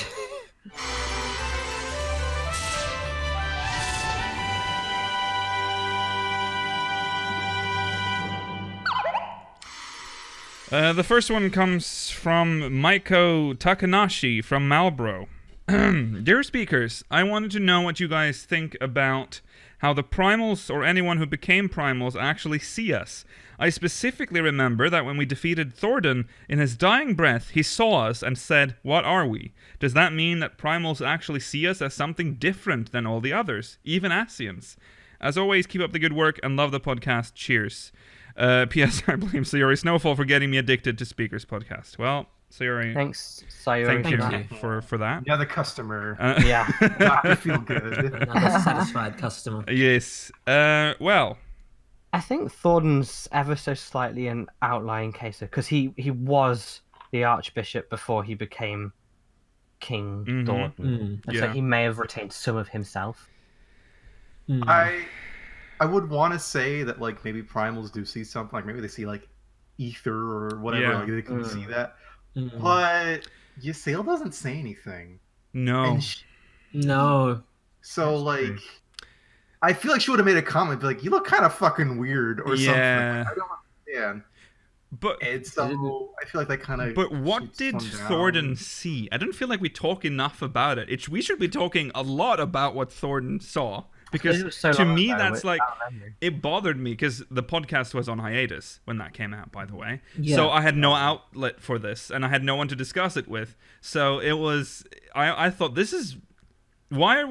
The first one comes from Maiko Takanashi from Marlborough. Dear speakers, I wanted to know what you guys think about how the primals or anyone who became primals actually see us. I specifically remember that when we defeated Thordan, in his dying breath, he saw us and said, "What are we?" Does that mean that primals actually see us as something different than all the others, even Asians? As always, keep up the good work and love the podcast. Cheers. P.S. I blame Sayori Snowfall for getting me addicted to Speakers Podcast. Well, Sayori, Thanks, Sayori. thank for you that. for that. Yeah, the customer. Yeah. I feel good. Another satisfied customer. Yes. Well, I think Thornton's ever so slightly an outlying case because he was the Archbishop before he became King Mhm. Thornton, and so Yeah. he may have retained some of himself. I would want to say that like maybe primals do see something, like maybe they see like ether or whatever, Yeah. like they can see that. Mm. But Ysayle doesn't say anything, No. and No. so That's like true. I feel like she would have made a comment, be like, "You look kind of fucking weird" or something. Yeah. Like, I don't understand. But And so I feel like that kind of. But what did Thornton see? I don't feel like we talk enough about it. We should be talking a lot about what Thornton saw, because It was so to long me ago, that's it's like, out of memory. it bothered me because the podcast was on hiatus when that came out, by the way. Yeah. So I had no outlet for this, and I had no one to discuss it with. So it was, I thought, this is, why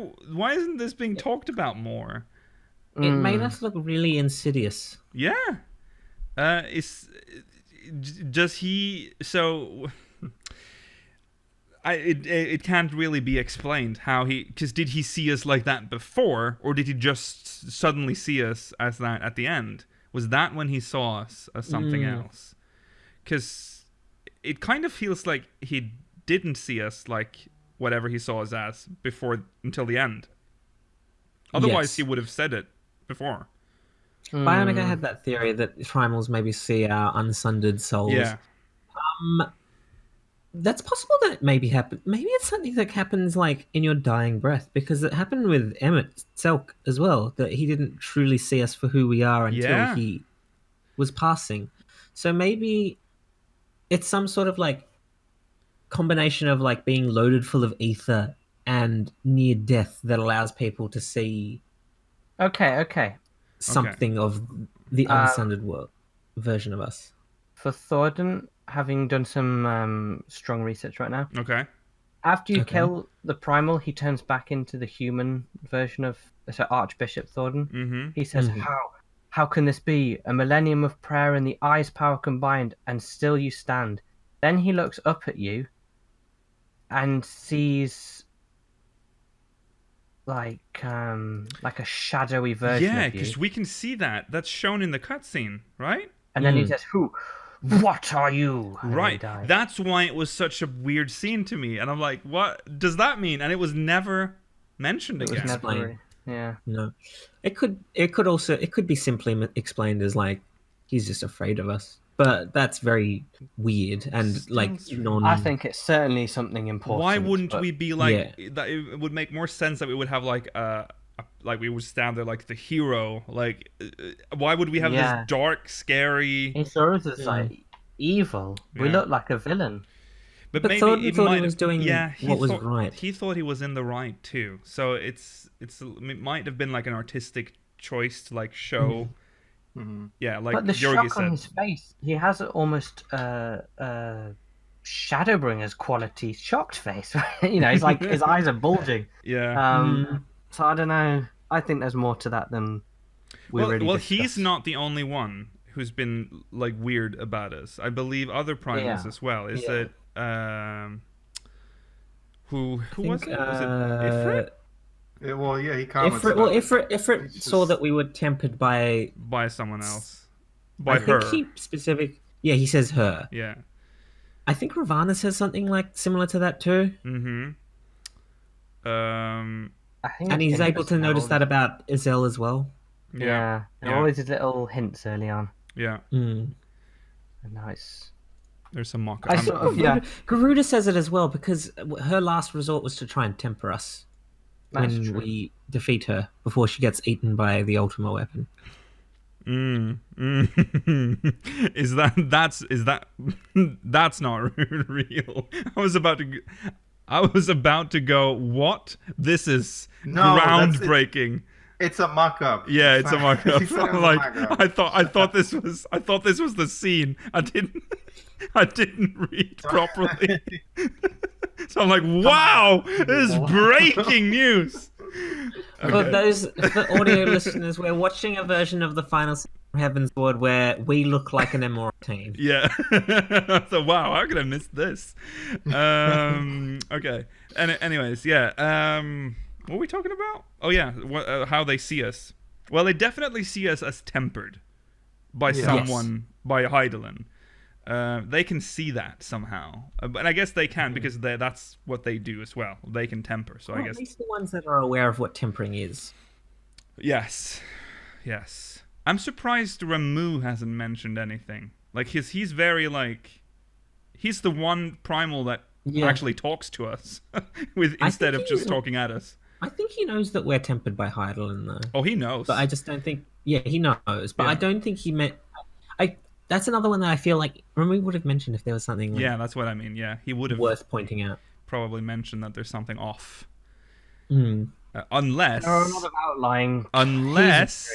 isn't this being talked about more? It made us look really insidious. Yeah. Does he? So it can't really be explained how he. Because did he see us like that before, or did he just suddenly see us as that at the end? Was that when he saw us as something else? Because it kind of feels like he didn't see us like whatever he saw us as before until the end. Otherwise, Yes. he would have said it before. Bionic had that theory that primals maybe see our unsundered souls. Yeah. That's possible that it maybe happened. Maybe it's something that happens like in your dying breath, because it happened with Emmett Selk as well, that he didn't truly see us for who we are until Yeah. he was passing. So maybe it's some sort of like combination of like being loaded full of ether and near death that allows people to see Okay. something of the unsundered world version of us. For Thornton, having done some strong research right now, Okay. after you Okay. kill the primal, he turns back into the human version of Archbishop Thornton. Mm-hmm. He says, How can this be? A millennium of prayer and the eye's power combined, and still you stand." Then he looks up at you and sees like a shadowy version Yeah, of you. because we can see that. That's shown in the cutscene, right? And then he says, What are you? And then he Right. dies. That's why it was such a weird scene to me. And I'm like, what does that mean? And it was never mentioned It was again. never Explain. really- Yeah. No, it could be simply explained as like he's just afraid of us, but that's very weird and Still like strange. I think it's certainly something important. Why wouldn't but- we be like Yeah. that? It would make more sense that we would have like like we would stand there like the hero. Like, why would we have Yeah. this dark, scary? He saw us as like evil. We Yeah. look like a villain. But maybe Thornton it thought he might was have- doing what was thought, right. He thought he was in the right too. So it might have been like an artistic choice to like show. Yeah, like But the Georgi shock on said. his face, he has almost Shadowbringer's quality shocked face. You know, it's like his eyes are bulging. Yeah. So I don't know. I think there's more to that than we really well, discussed. he's not the only one who's been like weird about us. I believe other primals Yeah. as well. Is Yeah. it who was think, it? Was it Ifrit? He comments. Ifrit saw that we were tempered by By someone else? By I her? think he says her. Yeah. I think Ravana says something like similar to that too, Mm-hmm. I think and it's he's able to interesting notice how- that about Isel as well. Yeah, there Yeah. are always these little hints early on, Yeah. Mm. and now it's. There's some mock. I sort of yeah. Garuda says it as well, because her last resort was to try and temper us That's when true. we defeat her before she gets eaten by the Ultima weapon. Is that that's not real? I was about to go, what? This is No, that's- groundbreaking. It's a mock-up. Yeah, it's a mock-up. He said it was I'm a like, mock-up. I thought this was the scene. I didn't read properly. So I'm like, wow, this is breaking news. For the audio listeners, we're watching a version of the final scene from Heaven's Ward where we look like an immortal. Yeah. So wow, how could I miss this? Okay. Anyways, yeah. What were we talking about? Oh yeah, how they see us. Well, they definitely see us as tempered by someone, by Heidelin. They can see that somehow, but I guess they can because that's what they do as well. They can temper, so I guess at least the ones that are aware of what tempering is. yes. I'm surprised Ramu hasn't mentioned anything. Like he's very like he's the one primal that actually talks to us instead of just talking at us. I think he knows that we're tempered by Heidelin, though. Oh, he knows. But I just don't think... Yeah, he knows. But I don't think he meant... That's another one that I feel like Remy would have mentioned if there was something that's what I mean. Yeah, he would have... worth pointing out. Probably mentioned that there's something off. There Unless... are a lot of outlying... Unless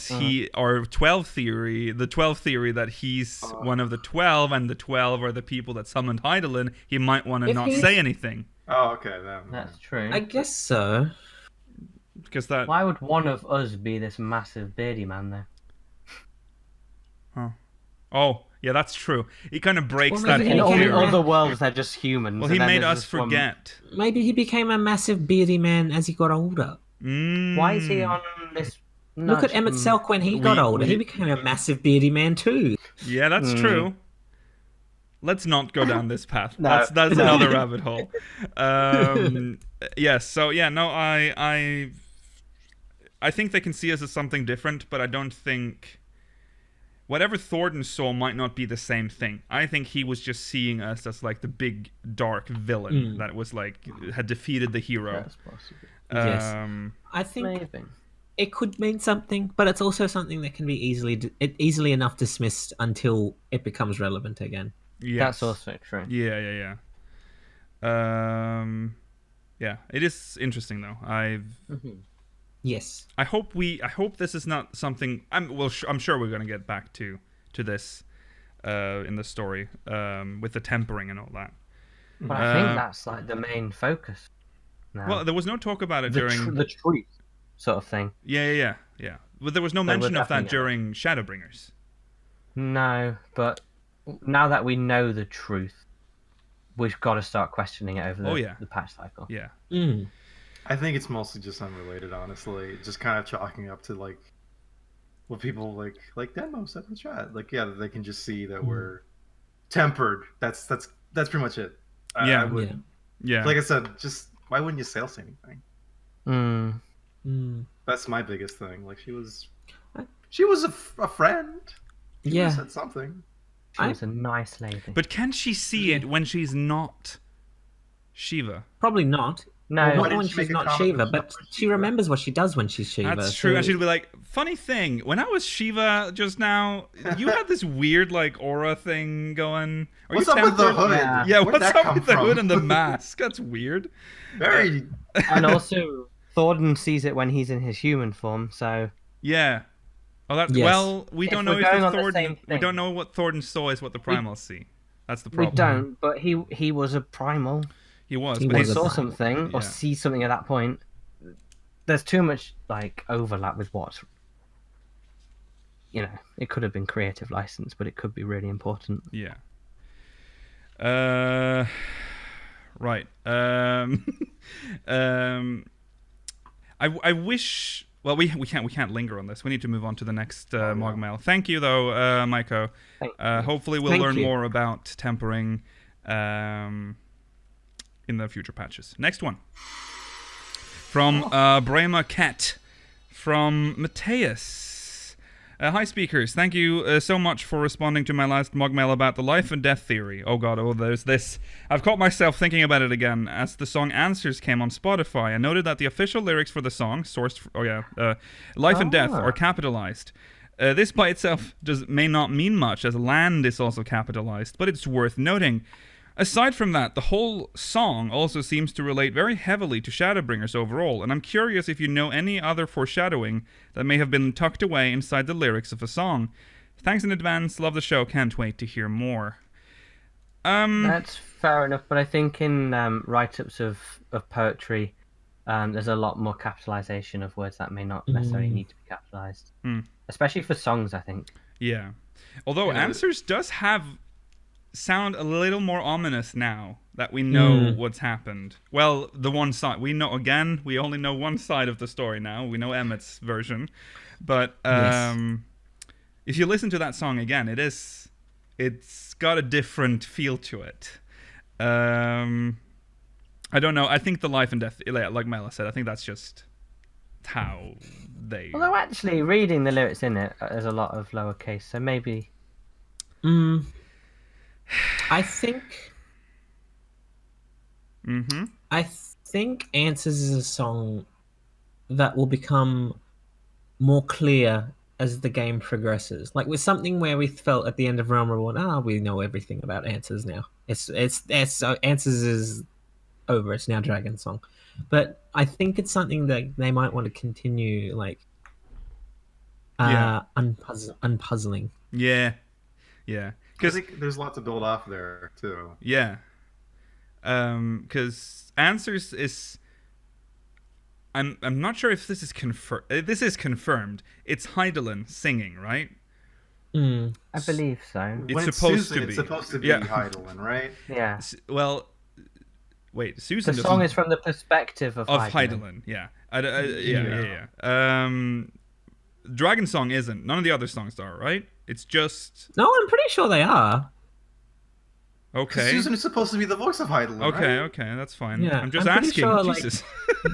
he... Or 12 theory... The 12 theory that he's one of the 12 and the 12 are the people that summoned Heidelin, he might want to not say anything. Oh, okay. That's true. I guess so. Because that... Why would one of us be this massive beardy man, though? Oh, yeah, that's true. He kind of breaks Well, that maybe In whole all theory. the other worlds, they're just humans. Well, he and then made there's us this one- forget. Maybe he became a massive beardy man as he got older. Why is he on this... Look at Emmett Selk when he got older. He became a massive beardy man too. Yeah, that's true. Let's not go down this path. No. That's another rabbit hole. Yes. So yeah, no, I think they can see us as something different, but I don't think whatever Thornton saw might not be the same thing. I think he was just seeing us as like the big dark villain that was like had defeated the hero. That's possible. Yes. I think Maybe. it could mean something, but it's also something that can be easily enough dismissed until it becomes relevant again. Yes. That's also true. Yeah. Yeah, it is interesting though. Yes. I hope this is not something. I'm sure we're gonna get back to this in the story with the tempering and all that. But I think that's like the main focus. Now. Well, there was no talk about it during the truth sort of thing. Yeah. But there was no mention of that during Shadowbringers. No, but now that we know the truth, we've got to start questioning it over the patch cycle. Yeah. I think it's mostly just unrelated, honestly. Just kind of chalking up to like what people like Demo said in the chat. Like, yeah, they can just see that we're tempered. That's pretty much it. Yeah. Like I said, just why wouldn't you say anything? That's my biggest thing. Like she was a friend. She said something. She was a nice lady. But can she see it when she's not Shiva? Probably not. No, Not when she's not Shiva, but she remembers what she does when she's Shiva. That's true. And she'd be like, funny thing, when I was Shiva just now, you had this weird like aura thing going. What's up with the hood? Yeah, what's up with the hood and the mask? That's weird. Very. And also, Thornton sees it when he's in his human form, so... Yeah. Oh, that. Yes. Well, we don't know we're if going the on the Thornton. same We thing- don't know what Thornton saw is what the primals see. That's the We problem. don't, but he was a primal. He was, He but He was he's a saw primal. something, or Yeah. see something at that point. There's too much, like, overlap with what... You know, it could have been creative license, but it could be really important. Yeah. Right. I wish. Well, we can't linger on this. We need to move on to the next MogMail. Thank you though, Maiko. Hopefully we'll Thank learn you. more about tempering in the future patches. Next one from Brema Cat from Mateus. Hi, speakers. Thank you so much for responding to my last MogMail about the life and death theory. Oh god, there's this. I've caught myself thinking about it again as the song Answers came on Spotify. I noted that the official lyrics for the song, life and death, are capitalized. This by itself may not mean much, as land is also capitalized, but it's worth noting. Aside from that, the whole song also seems to relate very heavily to Shadowbringers overall, and I'm curious if you know any other foreshadowing that may have been tucked away inside the lyrics of a song. Thanks in advance, love the show, can't wait to hear more. That's fair enough, but I think in write-ups of poetry, there's a lot more capitalization of words that may not necessarily need to be capitalized. Especially for songs, I think. Yeah. Although Answers does sound a little more ominous now that we know what's happened. Well, the one side we know. Again, we only know one side of the story now. We know Emmett's version, but if you listen to that song again, it is It's got a different feel to it. I don't know. I think the life and death, like Mela said, I think that's just how they. Although actually, reading the lyrics in it, there's a lot of lowercase, so maybe. I think. I think Answers is a song that will become more clear as the game progresses. Like with something where we felt at the end of Realm Reborn, we know everything about Answers now. It's Answers is over. It's now Dragon Song. But I think it's something that they might want to continue, like, unpuzzling. Yeah. I think there's lots to build off there too. Yeah. Because Answers is. I'm not sure if this is confirmed. This is confirmed. It's Heidelin singing, right? I believe so. It's When supposed Susan, to be. It's supposed to be Yeah. Heidelin, right? Yeah. Well, wait. Susan. The song is from the perspective of Heidelin. Yeah. Yeah. Dragon Song isn't. None of the other songs are, right? It's just. No, I'm pretty sure they are. Okay. Susan is supposed to be the voice of Heidelin. Okay, right? okay, that's fine. Yeah, I'm just I'm pretty asking. sure, like- Jesus.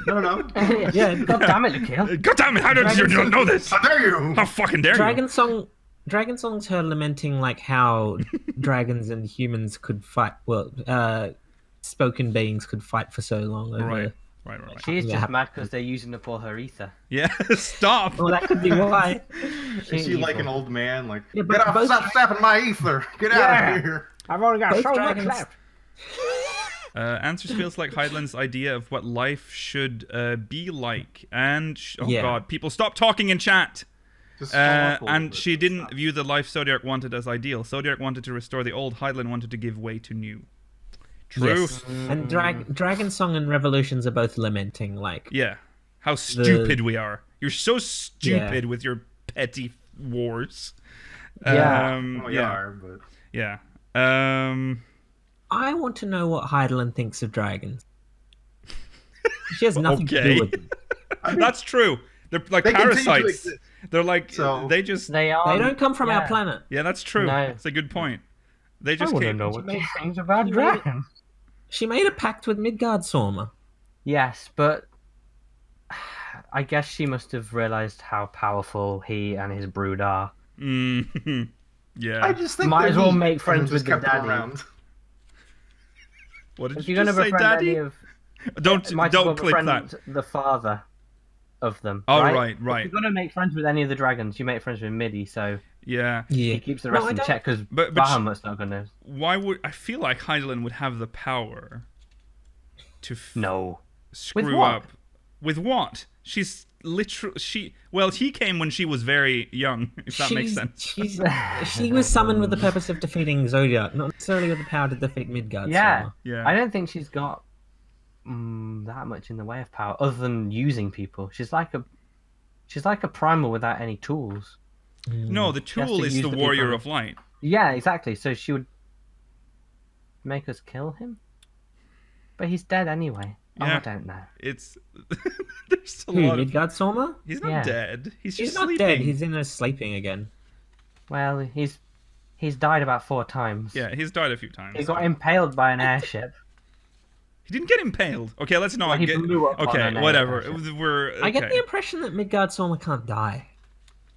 No, no. Yeah, God damn it, Nikhil. God damn it! How did you not know this? How dare you? How fucking dare Dragon Song's her lamenting like how dragons and humans could fight. Well, spoken beings could fight for so long you? over. Right. She's Yeah. just mad because they're using up all her ether. Yeah. Stop. Well, that could be why. Is she like an old man? Like, Yeah, but get off, both- stop sapping my ether. Get out of here. I've only got Both so much dragons- left. Answers feels like Heidelin's idea of what life should be like, and Yeah. god, people stop talking in chat. Just follow up a little And bit. she didn't view the life Zodiac wanted as ideal. Zodiac wanted to restore the old. Heidelin wanted to give way to new. True. Yes. And Dragon Song and Revolutions are both lamenting like. Yeah. How stupid we are. You're so stupid Yeah. with your petty wars. Yeah. We are, but Yeah. I want to know what Heidelin thinks of dragons. She has nothing to Okay. do with them. That's true. They're like they continue to parasites. exist. They're like So- they just. They are. They don't come from our yeah. planet. Yeah, that's true. No. It's a good point. They I just want to came. know what she thinks about She made it- dragons. She made a pact with Midgard Sorma. Yes, but I guess she must have realized how powerful he and his brood are. Mm, yeah. I just think Might they're as well neat, make and friends just with the kept them daddy. around. What did If you you're going to just say, befriend Daddy? any of, Don't might as well clip befriend that. the father of them. Oh, right. right. If you're going to make friends with any of the dragons, you make friends with Midi, so Yeah. Yeah. he keeps the rest I in don't- check because But Bahamut's not going to. Why would I feel like Heidelin would have the power to No. screw what? up? With what? She's literally Well, he came when she was very young. If that makes sense. She was summoned with the purpose of defeating Zodiac, not necessarily with the power to defeat Midgard. Yeah. Sorma. Yeah. I don't think she's got that much in the way of power other than using people. She's like a primal without any tools. No, the has tool to is use the the warrior people. of light. Yeah, exactly. So she would make us kill him, but he's dead anyway. Oh, Yeah. I don't know. It's there's a Who, lot. Of, Midgard Sorma? he's not Yeah. dead. He's He's just not sleeping. dead. He's in a sleeping again. Well, he's died about 4 times. Yeah, he's died a few times. He got impaled by an airship. He didn't get impaled. Okay, let's not Well, he get. blew up on Okay, an whatever. airship. We're. Okay. I get the impression that Midgard Sorma can't die.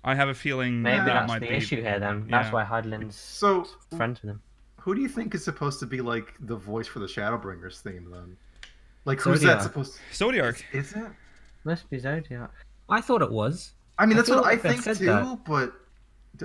I have a feeling Maybe that that's might the be. issue here. Then that's Yeah. why Heidelin's So, friends with him. who do you think is supposed to be like the voice for the Shadowbringers theme then? Like, who's that Zodiac. supposed to... Zodiac. Is it? Must be Zodiac. I thought it was, I mean, I that's feel what I like they've think said too, that. but...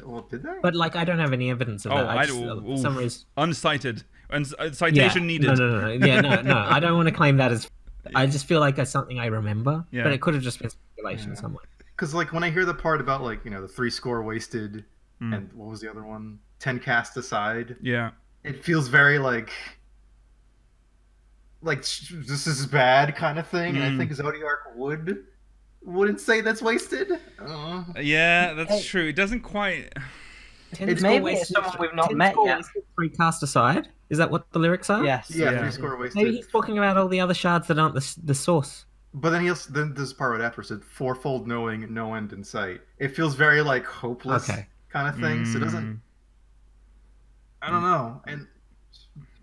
Well, did they? but like I don't have any evidence of Oh, that. I just, do. for some reason. Uncited. And citation needed. No. Yeah, no. I don't want to claim that as. I just feel like that's something I remember, Yeah. but it could have just been speculation somewhere. Because, like, when I hear the part about, like, the 3 score wasted, Hmm. and what was the other one? 10 cast aside, Yeah. it feels very, like, this is bad kind of thing, and I think Zodiac wouldn't say that's wasted. Yeah, that's Hey. true. It doesn't quite. Maybe it's someone we've not met yet. 3 cast aside. Is that what the lyrics are? Yes. Yeah, Yeah. 3 score wasted. Maybe he's talking about all the other shards that aren't the source. But then this part right after said fourfold knowing, no end in sight. It feels very like hopeless Okay. kind of thing. So it doesn't. I don't know, and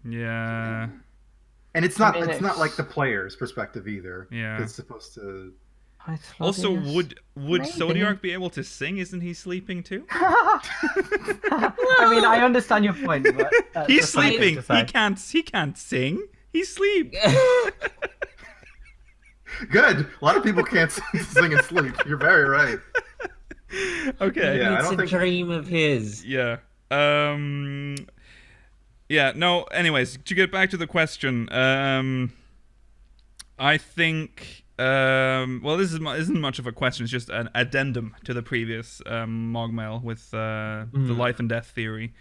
Yeah. it's not I mean, it's not like the player's perspective either. Yeah. It's supposed to. Also, would Maybe. Zodiac be able to sing? Isn't he sleeping too? I mean, I understand your point, but He's that's something sleeping. to say. He can't sing. He sleeps. Good. A lot of people can't sing and sleep. You're very right. Okay. Yeah, I It's don't a think- dream of his. Yeah. Yeah. No. Anyways, to get back to the question, I think. Well, this isn't much of a question. It's just an addendum to the previous MogMail with the life and death theory.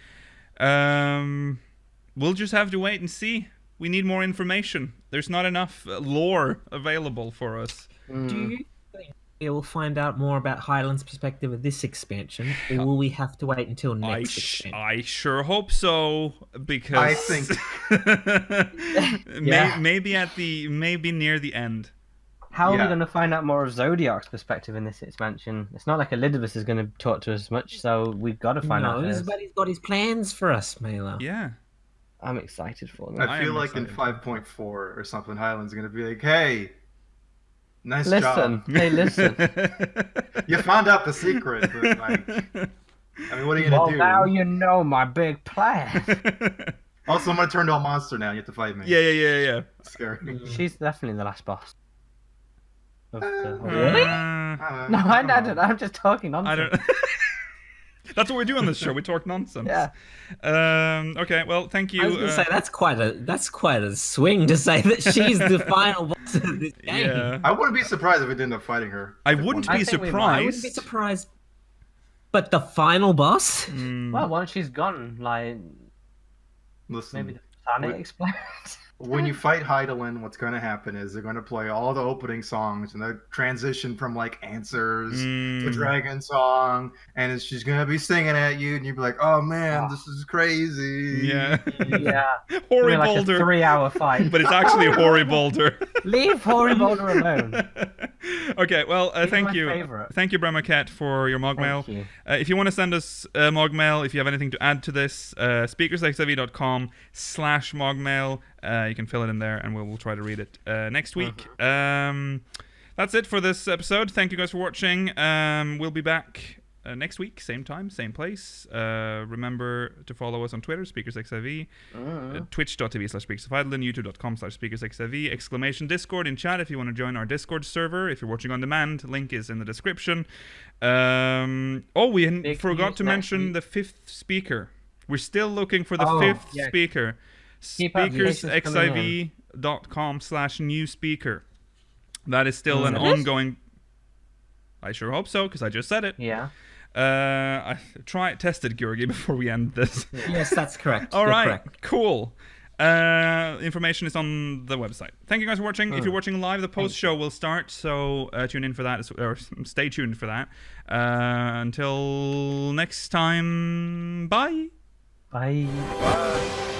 We'll just have to wait and see. We need more information. There's not enough lore available for us. Do you think we will find out more about Highland's perspective of this expansion, or will we have to wait until next expansion? I sure hope so, because I think. Yeah. maybe near the end. How are we Yeah. going to find out more of Zodiac's perspective in this expansion? It's not like Elidibus is going to talk to us much, so we've got to find out. knows, hers. but he's got his plans for us, Mela. Yeah. I'm excited for them. I feel am like in excited. 5.4 or something, Highland's gonna be like, "Hey, nice Listen, job. hey, listen. You found out the secret, but like, I mean, what are you gonna Well, do?" now you know my big plan. Also, I'm gonna turn to a monster now. You have to fight me. Yeah. It's scary. She's definitely the last boss. Of the... Really? No, I don't. I'm just talking I nonsense. don't. That's what we do on this show. We talk nonsense. Yeah. Okay. Well, thank you. I was gonna say that's quite a swing to say that she's the final boss of this game. Yeah. I wouldn't be surprised if we didn't end up fighting her. I Like, wouldn't one- be I think we might. I wouldn't be surprised. surprised. But the final boss? Well, once she's gone, like Listen, maybe the planet Wait. explodes. when you fight Heidelin, what's going to happen is they're going to play all the opening songs and they'll transition from like Answers to Dragon Song, and she's going to be singing at you, and you'll be like, "Oh man, this is crazy." Yeah. Yeah. Hoary Like a Boulder. 3-hour fight. But it's actually Hoary Boulder. Leave Hoary Boulder alone. Okay, well, thank my you. favorite. Thank you, Bremacat, for your MogMail. Thank you. If you want to send us MogMail, if you have anything to add to this, speakersxiv.com/MogMail. You can fill it in there, and we'll try to read it next week. That's it for this episode. Thank you guys for watching. We'll be back next week, same time, same place. Remember to follow us on Twitter, SpeakersXIV, twitch.tv/SpeakersOfIdolin, youtube.com/SpeakersXIV, exclamation Discord in chat if you want to join our Discord server. If you're watching on demand, link is in the description. We Big forgot news to next mention week. the 5th speaker. We're still looking for the Oh, 5th yeah. speaker. Keep applications coming in. SpeakersXIV.com/new speaker. That is still an Is it? ongoing. I sure hope so, because I just said it. Yeah. I tested Georgi before we end this. Yes, that's correct. All You're right, correct. cool. Information is on the website. Thank you guys for watching. If you're watching live, the post show will start, so tune in for that, or stay tuned for that. Until next time, bye. Bye. Bye.